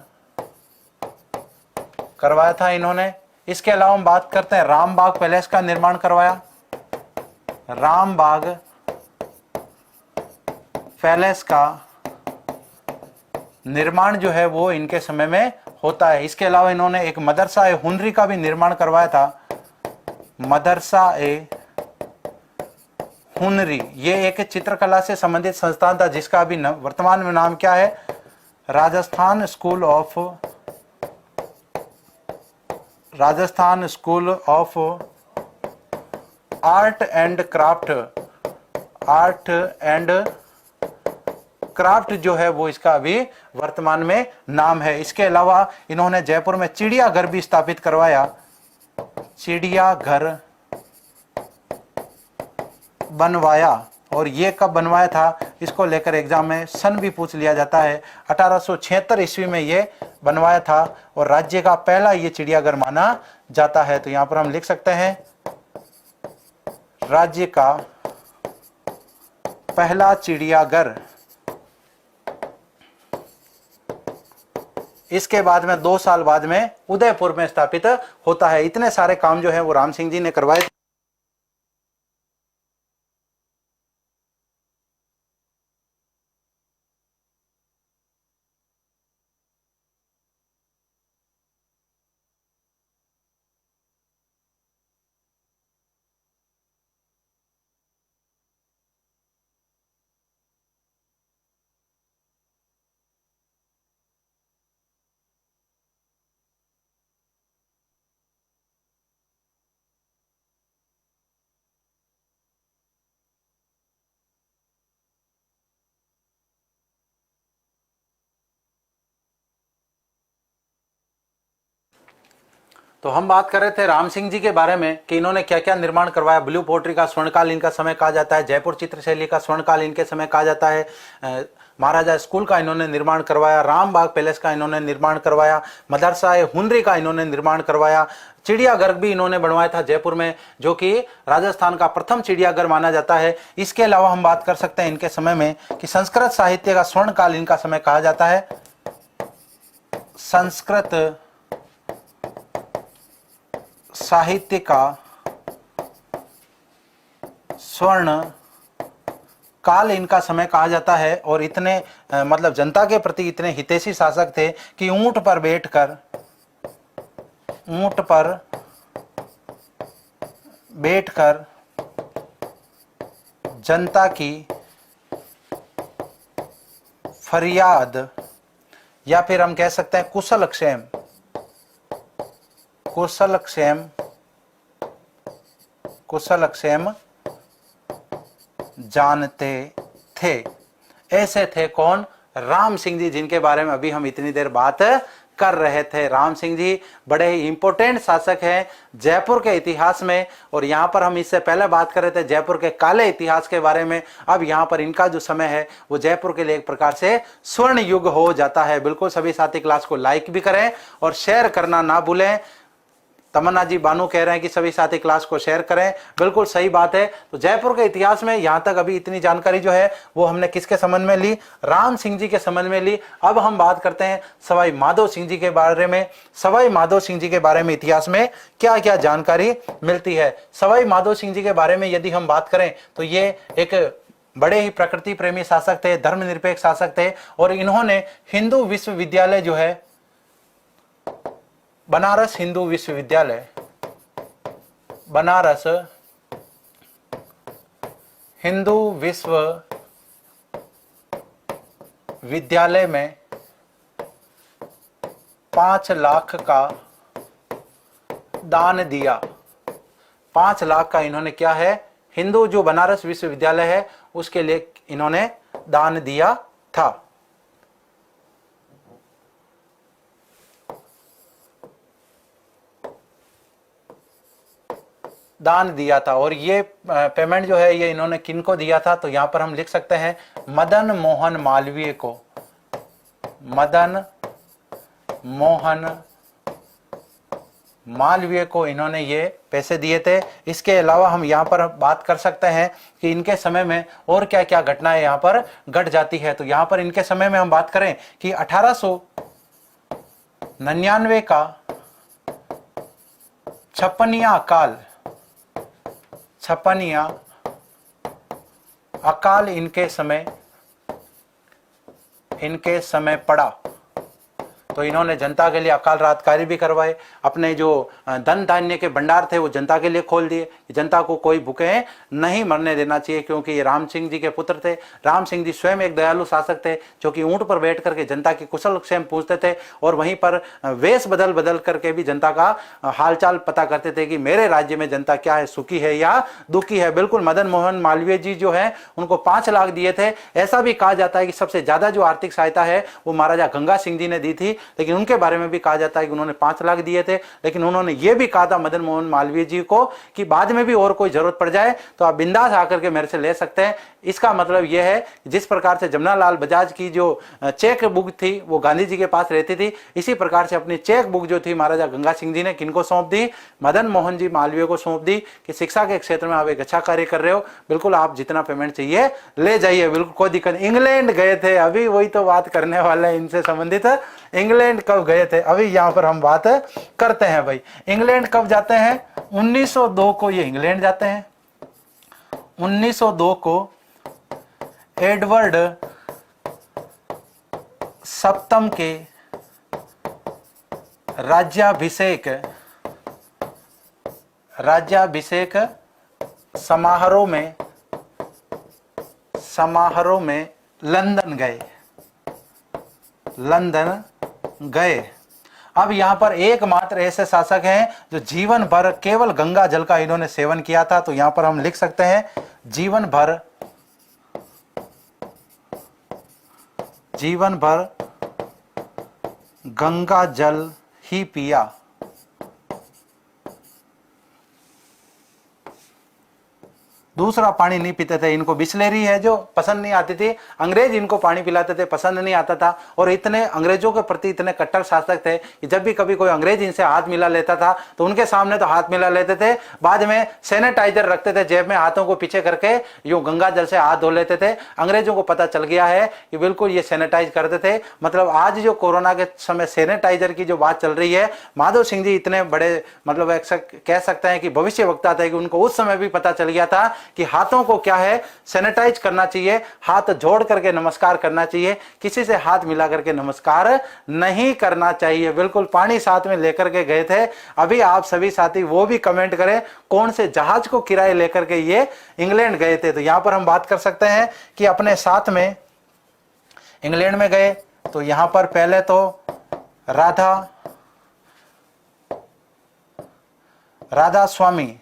करवाया था इन्होंने। इसके अलावा हम बात करते हैं रामबाग पैलेस का निर्माण करवाया, रामबाग पैलेस का निर्माण जो है वो इनके समय में होता है। इसके अलावा इन्होंने एक मदरसा ए हुनरी का भी निर्माण करवाया था, मदरसा ए हुनरी। ये एक चित्रकला से संबंधित संस्थान था जिसका अभी वर्तमान में नाम क्या है, Rajasthan school of art and craft जो है वो इसका अभी वर्तमान में नाम है। इसके अलावा इन्होंने जयपुर में चिड़ियाघर भी स्थापित करवाया, चिड़ियाघर बनवाया। और ये कब बनवाया था, इसको लेकर एग्जाम में सन भी पूछ लिया जाता है। 1876 ईस्वी में ये बनवाया था और राज्य का पहला ये चिड़ियाघर माना जाता है। तो यहां पर हम लिख सकते हैं राज्य का पहला चिड़ियाघर। इसके बाद में 2 साल बाद में उदयपुर में स्थापित होता है। इतने सारे काम जो है वो राम सिंह जी ने करवाए। तो हम बात कर रहे थे राम सिंह जी के बारे में कि इन्होंने क्या क्या निर्माण करवाया। ब्लू पोट्री का स्वर्णकाल इनका समय कहा जाता है, जयपुर चित्रशैली का स्वर्णकाल इनके समय कहा जाता है, महाराजा स्कूल का इन्होंने निर्माण करवाया, रामबाग पैलेस का इन्होंने निर्माण करवाया, मदरसा ए हुनरी का इन्होंने निर्माण करवाया, चिड़ियाघर भी इन्होंने बनवाया था जयपुर में, जो कि राजस्थान का प्रथम चिड़ियाघर माना जाता है। इसके अलावा हम बात कर सकते हैं इनके समय में कि संस्कृत साहित्य का स्वर्णकाल इनका समय कहा जाता है, संस्कृत साहित्य का स्वर्ण काल इनका समय कहा जाता है। और इतने मतलब जनता के प्रति इतने हितैषी शासक थे कि ऊंट पर बैठकर जनता की फरियाद या फिर हम कह सकते हैं कुशल क्षेम जानते थे। ऐसे थे कौन, राम सिंह जी, जिनके बारे में अभी हम इतनी देर बात कर रहे थे। राम सिंह जी बड़े ही इंपॉर्टेंट शासक हैं जयपुर के इतिहास में। और यहाँ पर हम इससे पहले बात कर रहे थे जयपुर के काले इतिहास के बारे में। अब यहाँ पर इनका जो समय है वो जयपुर के लिए एक प्रकार से स्वर्ण युग हो जाता है। बिल्कुल सभी साथी क्लास को लाइक भी करें और शेयर करना ना भूलें। तमन्ना जी बानू कह रहे हैं कि सभी साथी क्लास को शेयर करें, बिल्कुल सही बात है। तो जयपुर के इतिहास में यहां तक अभी इतनी जानकारी जो है वो हमने किसके संबंध में ली, राम सिंह जी के संबंध में ली। अब हम बात करते हैं सवाई माधो सिंह जी के बारे में। सवाई माधो सिंह जी के बारे में इतिहास में क्या क्या जानकारी मिलती है। सवाई माधो सिंह जी के बारे में यदि हम बात करें तो ये एक बड़े ही प्रकृति प्रेमी शासक थे, धर्मनिरपेक्ष शासक थे। और इन्होंने हिंदू विश्वविद्यालय जो है, बनारस हिंदू विश्वविद्यालय, बनारस हिंदू विश्वविद्यालय में 5 लाख का दान दिया। 5 लाख का इन्होंने क्या है, हिंदू जो बनारस विश्वविद्यालय है उसके लिए इन्होंने दान दिया था। दान दिया था। और ये पेमेंट जो है ये इन्होंने किनको दिया था, तो यहाँ पर हम लिख सकते हैं मदन मोहन मालवीय को। मदन मोहन मालवीय को इन्होंने ये पैसे दिए थे। इसके अलावा हम यहाँ पर बात कर सकते हैं कि इनके समय में और क्या क्या घटनाएं यहाँ पर घट जाती है। तो यहाँ पर इनके समय में हम बात करें कि 1899 का छप्पनिया अकाल इनके समय पड़ा। तो इन्होंने जनता के लिए अकाल रात कार्य भी करवाए, अपने जो धन धान्य के भंडार थे वो जनता के लिए खोल दिए। जनता को कोई भूखे नहीं मरने देना चाहिए, क्योंकि ये राम सिंह जी के पुत्र थे। राम सिंह जी स्वयं एक दयालु शासक थे, जो कि ऊंट पर बैठ करके जनता की कुशल क्षेम पूछते थे, और वहीं पर वेश बदल बदल करके भी जनता का हालचाल पता करते थे कि मेरे राज्य में जनता क्या है, सुखी है या दुखी है। बिल्कुल मदन मोहन मालवीय जी जो है उनको 5 लाख दिए थे। ऐसा भी कहा जाता है कि सबसे ज्यादा जो आर्थिक सहायता है वो महाराजा गंगा सिंह जी ने दी थी, लेकिन उनके बारे में भी कहा जाता है कि उन्होंने 5 लाख दिए थे। लेकिन उन्होंने ये भी कहा था मदन मोहन मालवीय जी को कि बाद में भी और कोई जरूरत पड़ जाए तो आप बिंदास आकर के मेरे से ले सकते हैं। इसका मतलब यह है जिस प्रकार से जमनालाल बजाज की जो चेक बुक थी वो गांधी जी के पास रहती थी, इसी प्रकार से अपनी चेक बुक जो थी महाराजा गंगा सिंह जी ने किनको सौंप दी, मदन मोहन जी मालवीय को सौंप दी कि शिक्षा के क्षेत्र में आप एक अच्छा कार्य कर रहे हो, बिल्कुल आप जितना पेमेंट चाहिए ले जाइए, बिल्कुल कोई दिक्कत। इंग्लैंड गए थे, अभी वही तो बात करने वाले हैं इनसे संबंधित। इंग्लैंड कब गए थे अभी यहाँ पर हम बात करते हैं भाई। इंग्लैंड कब जाते हैं? 1902 को ये इंग्लैंड जाते हैं। 1902 को एडवर्ड सप्तम के राज्याभिषेक समारोह में लंदन गए। अब यहां पर एकमात्र ऐसे शासक हैं जो जीवन भर केवल गंगा जल का इन्होंने सेवन किया था। तो यहां पर हम लिख सकते हैं जीवन भर गंगा जल ही पिया। दूसरा पानी नहीं पीते थे। इनको बिस्लेरी है जो पसंद नहीं आती थी, अंग्रेज इनको पानी पिलाते थे, पसंद नहीं आता था। और इतने अंग्रेजों के प्रति इतने कट्टर शासक थे कि जब भी कभी कोई अंग्रेज इनसे हाथ मिला लेता था तो उनके सामने तो हाथ मिला लेते थे, बाद में सैनिटाइजर रखते थे जेब में, हाथों को पीछे करके यूं गंगा जल से हाथ धो लेते थे। अंग्रेजों को पता चल गया है कि बिल्कुल ये सैनिटाइज करते थे। मतलब आज जो कोरोना के समय सैनिटाइजर की जो बात चल रही है, माधव सिंह जी इतने बड़े मतलब कह सकते हैं कि भविष्य वक्ता थे कि उनको उस समय भी पता चल गया था कि हाथों को क्या है सैनिटाइज करना चाहिए, हाथ जोड़ करके नमस्कार करना चाहिए, किसी से हाथ मिला करके नमस्कार नहीं करना चाहिए। बिल्कुल पानी साथ में लेकर के गए थे। अभी आप सभी साथी वो भी कमेंट करें कौन से जहाज को किराए लेकर के ये इंग्लैंड गए थे। तो यहां पर हम बात कर सकते हैं कि अपने साथ में इंग्लैंड में गए तो यहां पर पहले तो राधा स्वामी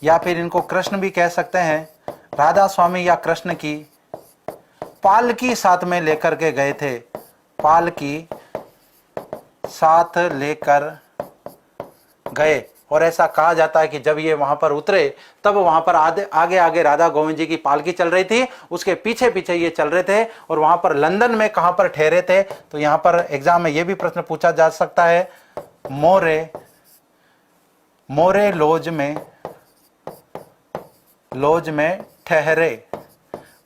या फिर इनको कृष्ण भी कह सकते हैं, राधा स्वामी या कृष्ण की पालकी साथ में लेकर के गए थे। पालकी साथ लेकर गए और ऐसा कहा जाता है कि जब ये वहां पर उतरे तब वहां पर आगे आगे राधा गोविंद जी की पालकी चल रही थी, उसके पीछे पीछे ये चल रहे थे। और वहां पर लंदन में कहां पर ठहरे थे? तो यहां पर एग्जाम में ये भी प्रश्न पूछा जा सकता है, मोरे लॉज में ठहरे।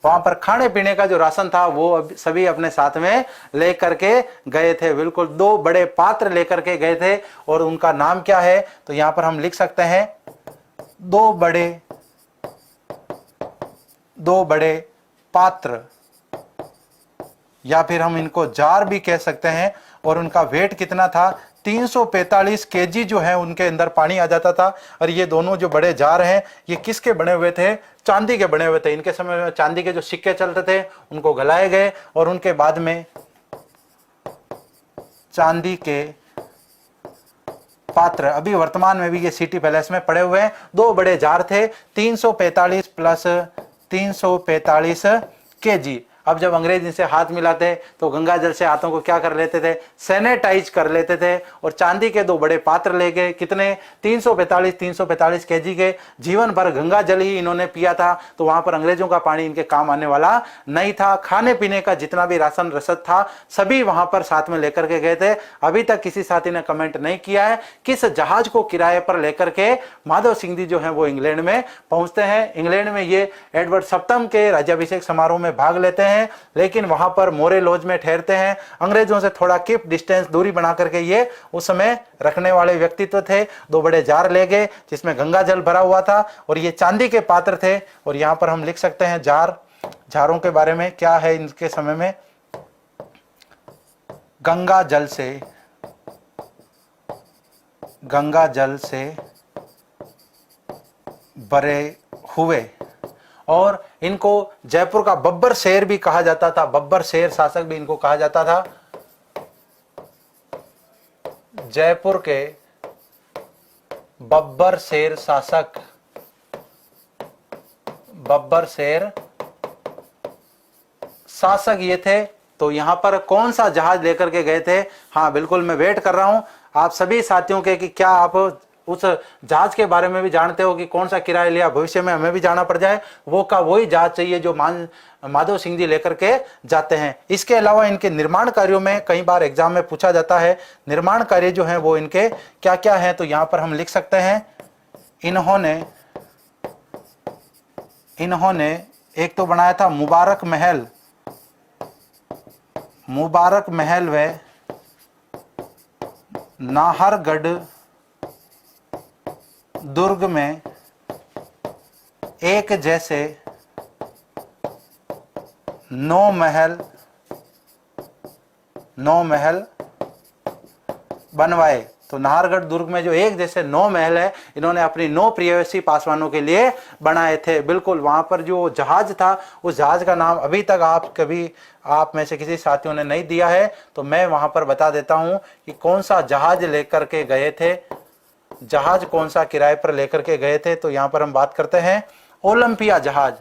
वहां पर खाने पीने का जो राशन था वो सभी अपने साथ में लेकर के गए थे। बिल्कुल 2 बड़े पात्र लेकर के गए थे और उनका नाम क्या है? तो यहां पर हम लिख सकते हैं 2 बड़े पात्र, या फिर हम इनको जार भी कह सकते हैं। और उनका वेट कितना था? 345 केजी जो है उनके अंदर पानी आ जाता था। और ये दोनों जो बड़े जार हैं ये किसके बने हुए थे? चांदी के बने हुए थे। इनके समय में चांदी के जो सिक्के चलते थे उनको गलाए गए और उनके बाद में चांदी के पात्र अभी वर्तमान में भी ये सिटी पैलेस में पड़े हुए हैं। 2 बड़े जार थे, 345 प्लस 345 केजी। अब जब अंग्रेज इनसे हाथ मिलाते तो गंगा जल से हाथों को क्या कर लेते थे, सैनिटाइज कर लेते थे। और चांदी के 2 बड़े पात्र ले गए, कितने 345 केजी के। जीवन भर गंगा जल ही इन्होंने पिया था, तो वहां पर अंग्रेजों का पानी इनके काम आने वाला नहीं था। खाने पीने का जितना भी राशन रसद था सभी वहां पर साथ में लेकर के गए थे। अभी तक किसी साथी ने कमेंट नहीं किया है किस जहाज को किराए पर लेकर के माधव सिंह जी जो है वो इंग्लैंड में पहुंचते हैं। इंग्लैंड में ये एडवर्ड सप्तम के राज्याभिषेक समारोह में भाग लेते हैं, लेकिन वहां पर मोरे लॉज में ठहरते हैं। अंग्रेजों से थोड़ा कीप डिस्टेंस, दूरी बना करके ये उस समय रखने वाले व्यक्तित्व थे। 2 बड़े जार ले गए जिसमें गंगा जल भरा हुआ था और ये चांदी के पात्र थे। और यहां पर हम लिख सकते हैं जारों के बारे में क्या है इनके समय में। गंगा जल से भरे हुए, और इनको जयपुर का बब्बर शेर भी कहा जाता था। बब्बर शेर शासक भी इनको कहा जाता था। जयपुर के बब्बर शेर शासक, बब्बर शेर शासक ये थे। तो यहां पर कौन सा जहाज लेकर के गए थे? हाँ बिल्कुल, मैं वेट कर रहा हूं आप सभी साथियों के कि क्या आप उस जहाज के बारे में भी जानते हो कि कौन सा किराया लिया, भविष्य में हमें भी जाना पड़ जाए वो का वही जहाज चाहिए जो माधव सिंह जी लेकर के जाते हैं। इसके अलावा इनके निर्माण कार्यों में कई बार एग्जाम में पूछा जाता है, निर्माण कार्य जो है वो इनके क्या क्या है। तो यहां पर हम लिख सकते हैं इन्होंने एक तो बनाया था मुबारक महल व नाहरगढ़ दुर्ग में एक जैसे 9 महल बनवाए। तो नाहरगढ़ दुर्ग में जो एक जैसे 9 महल है इन्होंने अपनी 9 प्रियसी पासवानों के लिए बनाए थे। बिल्कुल, वहां पर जो जहाज था उस जहाज का नाम अभी तक आप में से किसी साथियों ने नहीं दिया है, तो मैं वहां पर बता देता हूं कि कौन सा जहाज लेकर के गए थे, जहाज कौन सा किराए पर लेकर के गए थे। तो यहां पर हम बात करते हैं ओलंपिया जहाज।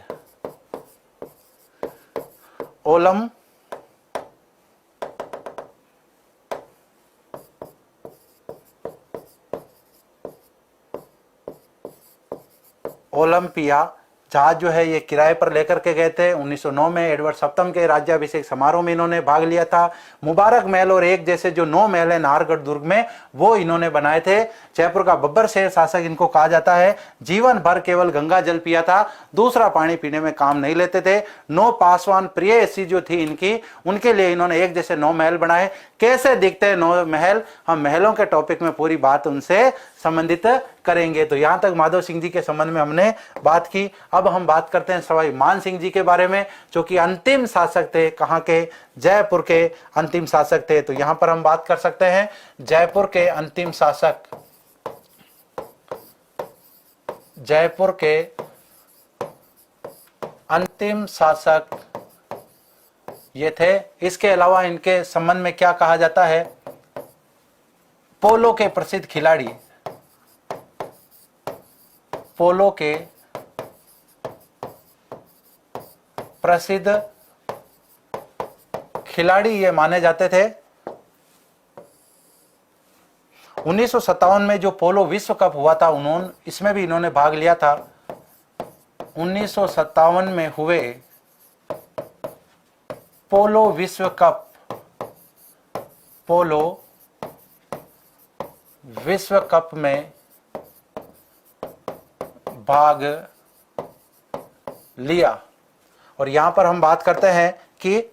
ओलंपिया जहाज जो है ये किराए पर लेकर के गए थे। 1909 में एडवर्ड सप्तम के राज्याभिषेक समारोह में इन्होंने भाग लिया था। मुबारक महल और एक जैसे जो 9 महल है नाहरगढ़ दुर्ग में वो इन्होंने बनाए थे। जयपुर का बब्बर शेर शासक इनको कहा जाता है। जीवन भर केवल गंगा जल पिया था, दूसरा पानी पीने में काम नहीं लेते थे। 9 पासवान प्रियसी जो थी इनकी, उनके लिए इन्होंने एक जैसे 9 महल बनाए। कैसे दिखते हैं 9 महल, हम महलों के टॉपिक में पूरी बात उनसे संबंधित करेंगे। तो यहां तक माधव सिंह जी के संबंध में हमने बात की। अब हम बात करते हैं सवाई मान सिंह जी के बारे में, जो कि अंतिम शासक थे। कहां के? जयपुर के अंतिम शासक थे। तो यहां पर हम बात कर सकते हैं जयपुर के अंतिम शासक, जयपुर के अंतिम शासक ये थे। इसके अलावा इनके संबंध में क्या कहा जाता है? पोलो के प्रसिद्ध खिलाड़ी, पोलो के प्रसिद्ध खिलाड़ी ये माने जाते थे। 1957 में जो पोलो विश्व कप हुआ था इसमें भी इन्होंने भाग लिया था। 1957 में हुए पोलो विश्व कप, पोलो विश्व कप में भाग लिया। और यहां पर हम बात करते हैं कि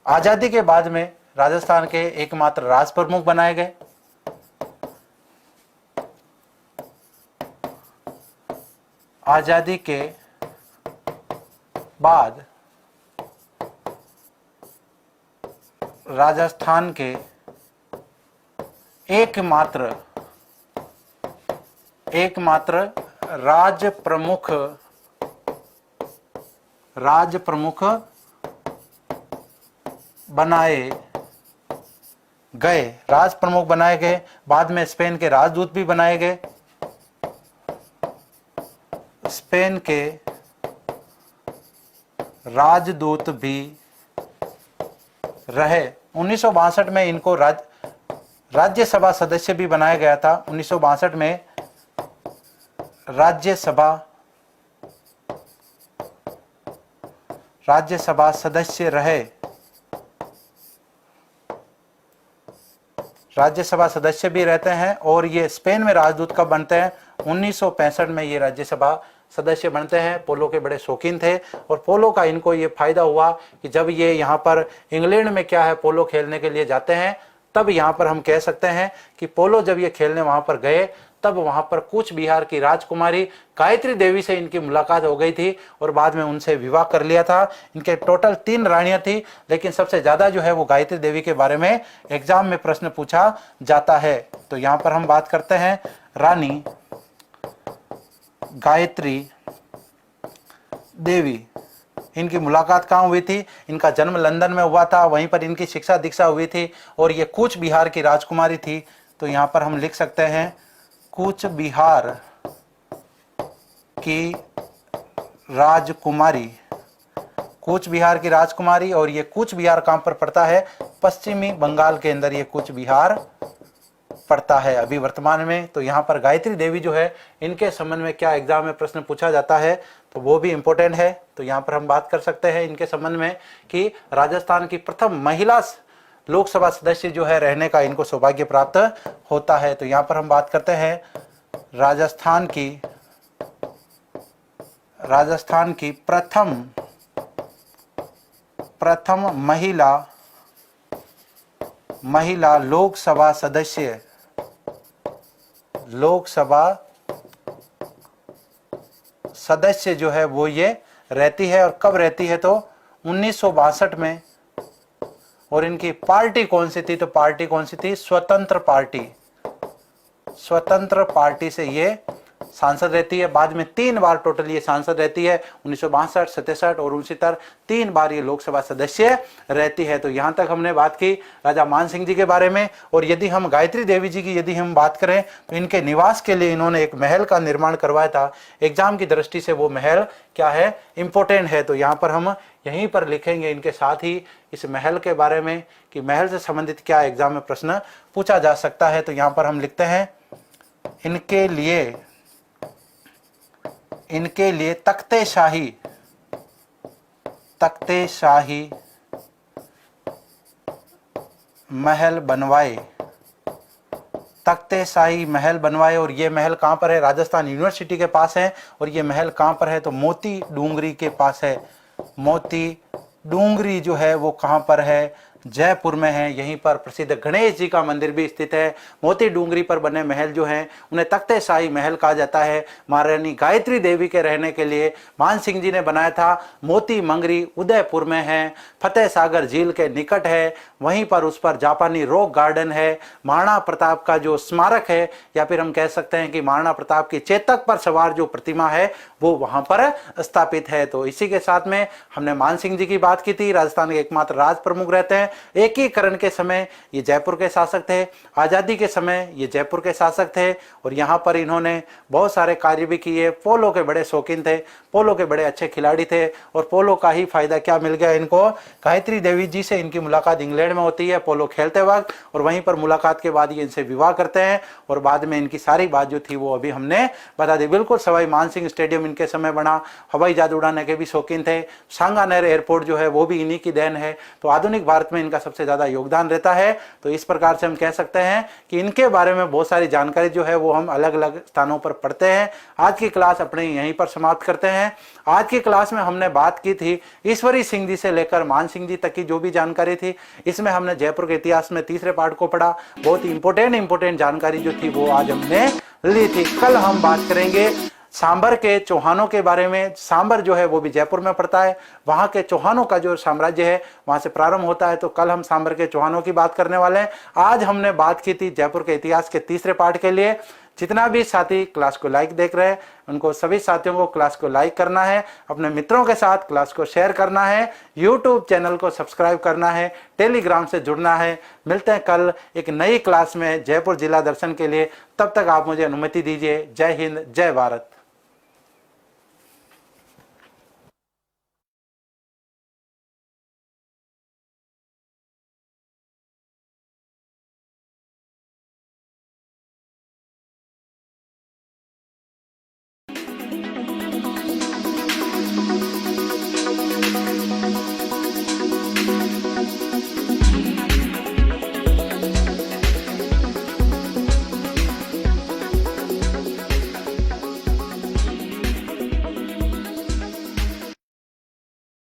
आजादी के बाद में राजस्थान के एकमात्र राज प्रमुख बनाए गए। आजादी के बाद राजस्थान के एकमात्र राज प्रमुख बनाए गए। बाद में स्पेन के राजदूत भी बनाए गए। स्पेन के राजदूत भी रहे। 1962 में इनको राज्यसभा सदस्य भी बनाया गया था। 1962 में राज्यसभा सदस्य रहे। राज्यसभा सदस्य भी रहते हैं। और ये स्पेन में राजदूत कब बनते हैं? 1965 में ये राज्यसभा सदस्य बनते हैं। पोलो के बड़े शौकीन थे और पोलो का इनको ये फायदा हुआ कि जब ये यहाँ पर इंग्लैंड में क्या है पोलो खेलने के लिए जाते हैं, तब यहाँ पर हम कह सकते हैं कि पोलो जब ये खेलने वहां पर गए तब वहां पर कूच बिहार की राजकुमारी गायत्री देवी से इनकी मुलाकात हो गई थी और बाद में उनसे विवाह कर लिया था। इनके टोटल 3 रानियां थी, लेकिन सबसे ज्यादा जो है वो गायत्री देवी के बारे में एग्जाम में प्रश्न पूछा जाता है। तो यहां पर हम बात करते हैं रानी गायत्री देवी। इनकी मुलाकात कहाँ हुई थी? इनका जन्म लंदन में हुआ था, वहीं पर इनकी शिक्षा दीक्षा हुई थी और ये कूच बिहार की राजकुमारी थी। तो यहाँ पर हम लिख सकते हैं कूच बिहार की राजकुमारी, कूच बिहार की राजकुमारी। और ये कूच बिहार कहाँ पर पड़ता है? पश्चिमी बंगाल के अंदर ये कूच बिहार पड़ता है अभी वर्तमान में। तो यहाँ पर गायत्री देवी जो है इनके संबंध में क्या एग्जाम में प्रश्न पूछा जाता है तो वो भी इंपॉर्टेंट है। तो यहाँ पर हम बात कर सकते हैं इनके संबंध में कि राजस्थान की प्रथम महिला लोकसभा सदस्य जो है रहने का इनको सौभाग्य प्राप्त होता है। तो यहाँ पर हम बात करते हैं राजस्थान की प्रथम महिला लोकसभा सदस्य जो है वो ये रहती है। और कब रहती है? तो 1962 में। और इनकी पार्टी कौन सी थी? तो पार्टी कौन सी थी? स्वतंत्र पार्टी से ये सांसद रहती है। बाद में 3 बार टोटल ये सांसद रहती है, 1962, 67 और 69, 3 बार ये लोकसभा सदस्य रहती है। तो यहाँ तक हमने बात की राजा मान सिंह जी के बारे में। और यदि हम गायत्री देवी जी की यदि हम बात करें तो इनके निवास के लिए इन्होंने एक महल का निर्माण करवाया था। एग्जाम की दृष्टि से वो महल क्या है? इंपॉर्टेंट है। तो यहाँ पर हम यहीं पर लिखेंगे इनके साथ ही इस महल के बारे में कि महल से संबंधित क्या एग्जाम में प्रश्न पूछा जा सकता है। तो यहाँ पर हम लिखते हैं इनके लिए तख्तेशाही महल बनवाए। और ये महल कहाँ पर है? राजस्थान यूनिवर्सिटी के पास है। और ये महल कहाँ पर है? तो मोती डूंगरी के पास है। मोती डूंगरी जो है वो कहाँ पर है? जयपुर में है। यहीं पर प्रसिद्ध गणेश जी का मंदिर भी स्थित है। मोती डूंगरी पर बने महल जो हैं उन्हें तख्तेशाही महल कहा जाता है। महारानी गायत्री देवी के रहने के लिए मान सिंह जी ने बनाया था। मोती मंगरी उदयपुर में है, फतेह सागर झील के निकट है। वहीं पर उस पर जापानी रॉक गार्डन है। महाराणा प्रताप का जो स्मारक है या फिर हम कह सकते हैं कि महाराणा प्रताप की चेतक पर सवार जो प्रतिमा है वो वहां पर स्थापित है। तो इसी के साथ में हमने मान सिंह जी की बात की थी। राजस्थान के एकमात्र राज प्रमुख रहते हैं। एकीकरण के समय ये जयपुर के शासक थे, आजादी के समय ये जयपुर के शासक थे। और यहाँ पर इन्होंने बहुत सारे कार्य भी किए। पोलो के बड़े शौकीन थे, पोलो के बड़े अच्छे खिलाड़ी थे। और पोलो का ही फायदा क्या मिल गया इनको? गायत्री देवी जी से इनकी मुलाकात इंग्लैंड में होती है पोलो खेलते वक्त। और वहीं पर मुलाकात के बाद ये इनसे विवाह करते हैं। और बाद में इनकी सारी बात जो थी वो अभी हमने बता दी। बिल्कुल सवाई मानसिंह स्टेडियम इनके समय बना। हवाई जहाज उड़ाने के भी शौकीन थे। सांगानेर एयरपोर्ट जो है वो भी इन्हीं की देन है। तो आधुनिक भारत में इनका सबसे ज्यादा योगदान रहता है। तो इस प्रकार से हम कह सकते हैं कि इनके बारे में बहुत सारी जानकारी जो है वो हम अलग अलग स्थानों पर पढ़ते हैं। आज की क्लास अपने यहीं पर समाप्त करते हैं। आज की क्लास में हमने बात की थी ईश्वरी सिंह जी से लेकर मान सिंह जी तक की जो भी जानकारी थी। इसमें हमने जयपुर के इतिहास में तीसरे पार्ट को पढ़ा। बहुत ही इंपॉर्टेंट जानकारी जो थी वो आज हमने ली थी। कल हम बात करेंगे सांबर के चौहानों के बारे में। सांबर जो है वो भी जयपुर में पड़ता है। वहां के चौहानों का जो साम्राज्य है वहां से प्रारंभ होता है। तो कल हम सांबर के चौहानों की बात करने वाले हैं। आज हमने बात की थी जयपुर के इतिहास के तीसरे पार्ट के लिए। जितना भी साथी क्लास को लाइक देख रहे हैं उनको सभी साथियों को क्लास को लाइक करना है, अपने मित्रों के साथ क्लास को शेयर करना है, यूट्यूब चैनल को सब्सक्राइब करना है, टेलीग्राम से जुड़ना है। मिलते हैं कल एक नई क्लास में जयपुर जिला दर्शन के लिए। तब तक आप मुझे अनुमति दीजिए। जय हिंद, जय भारत।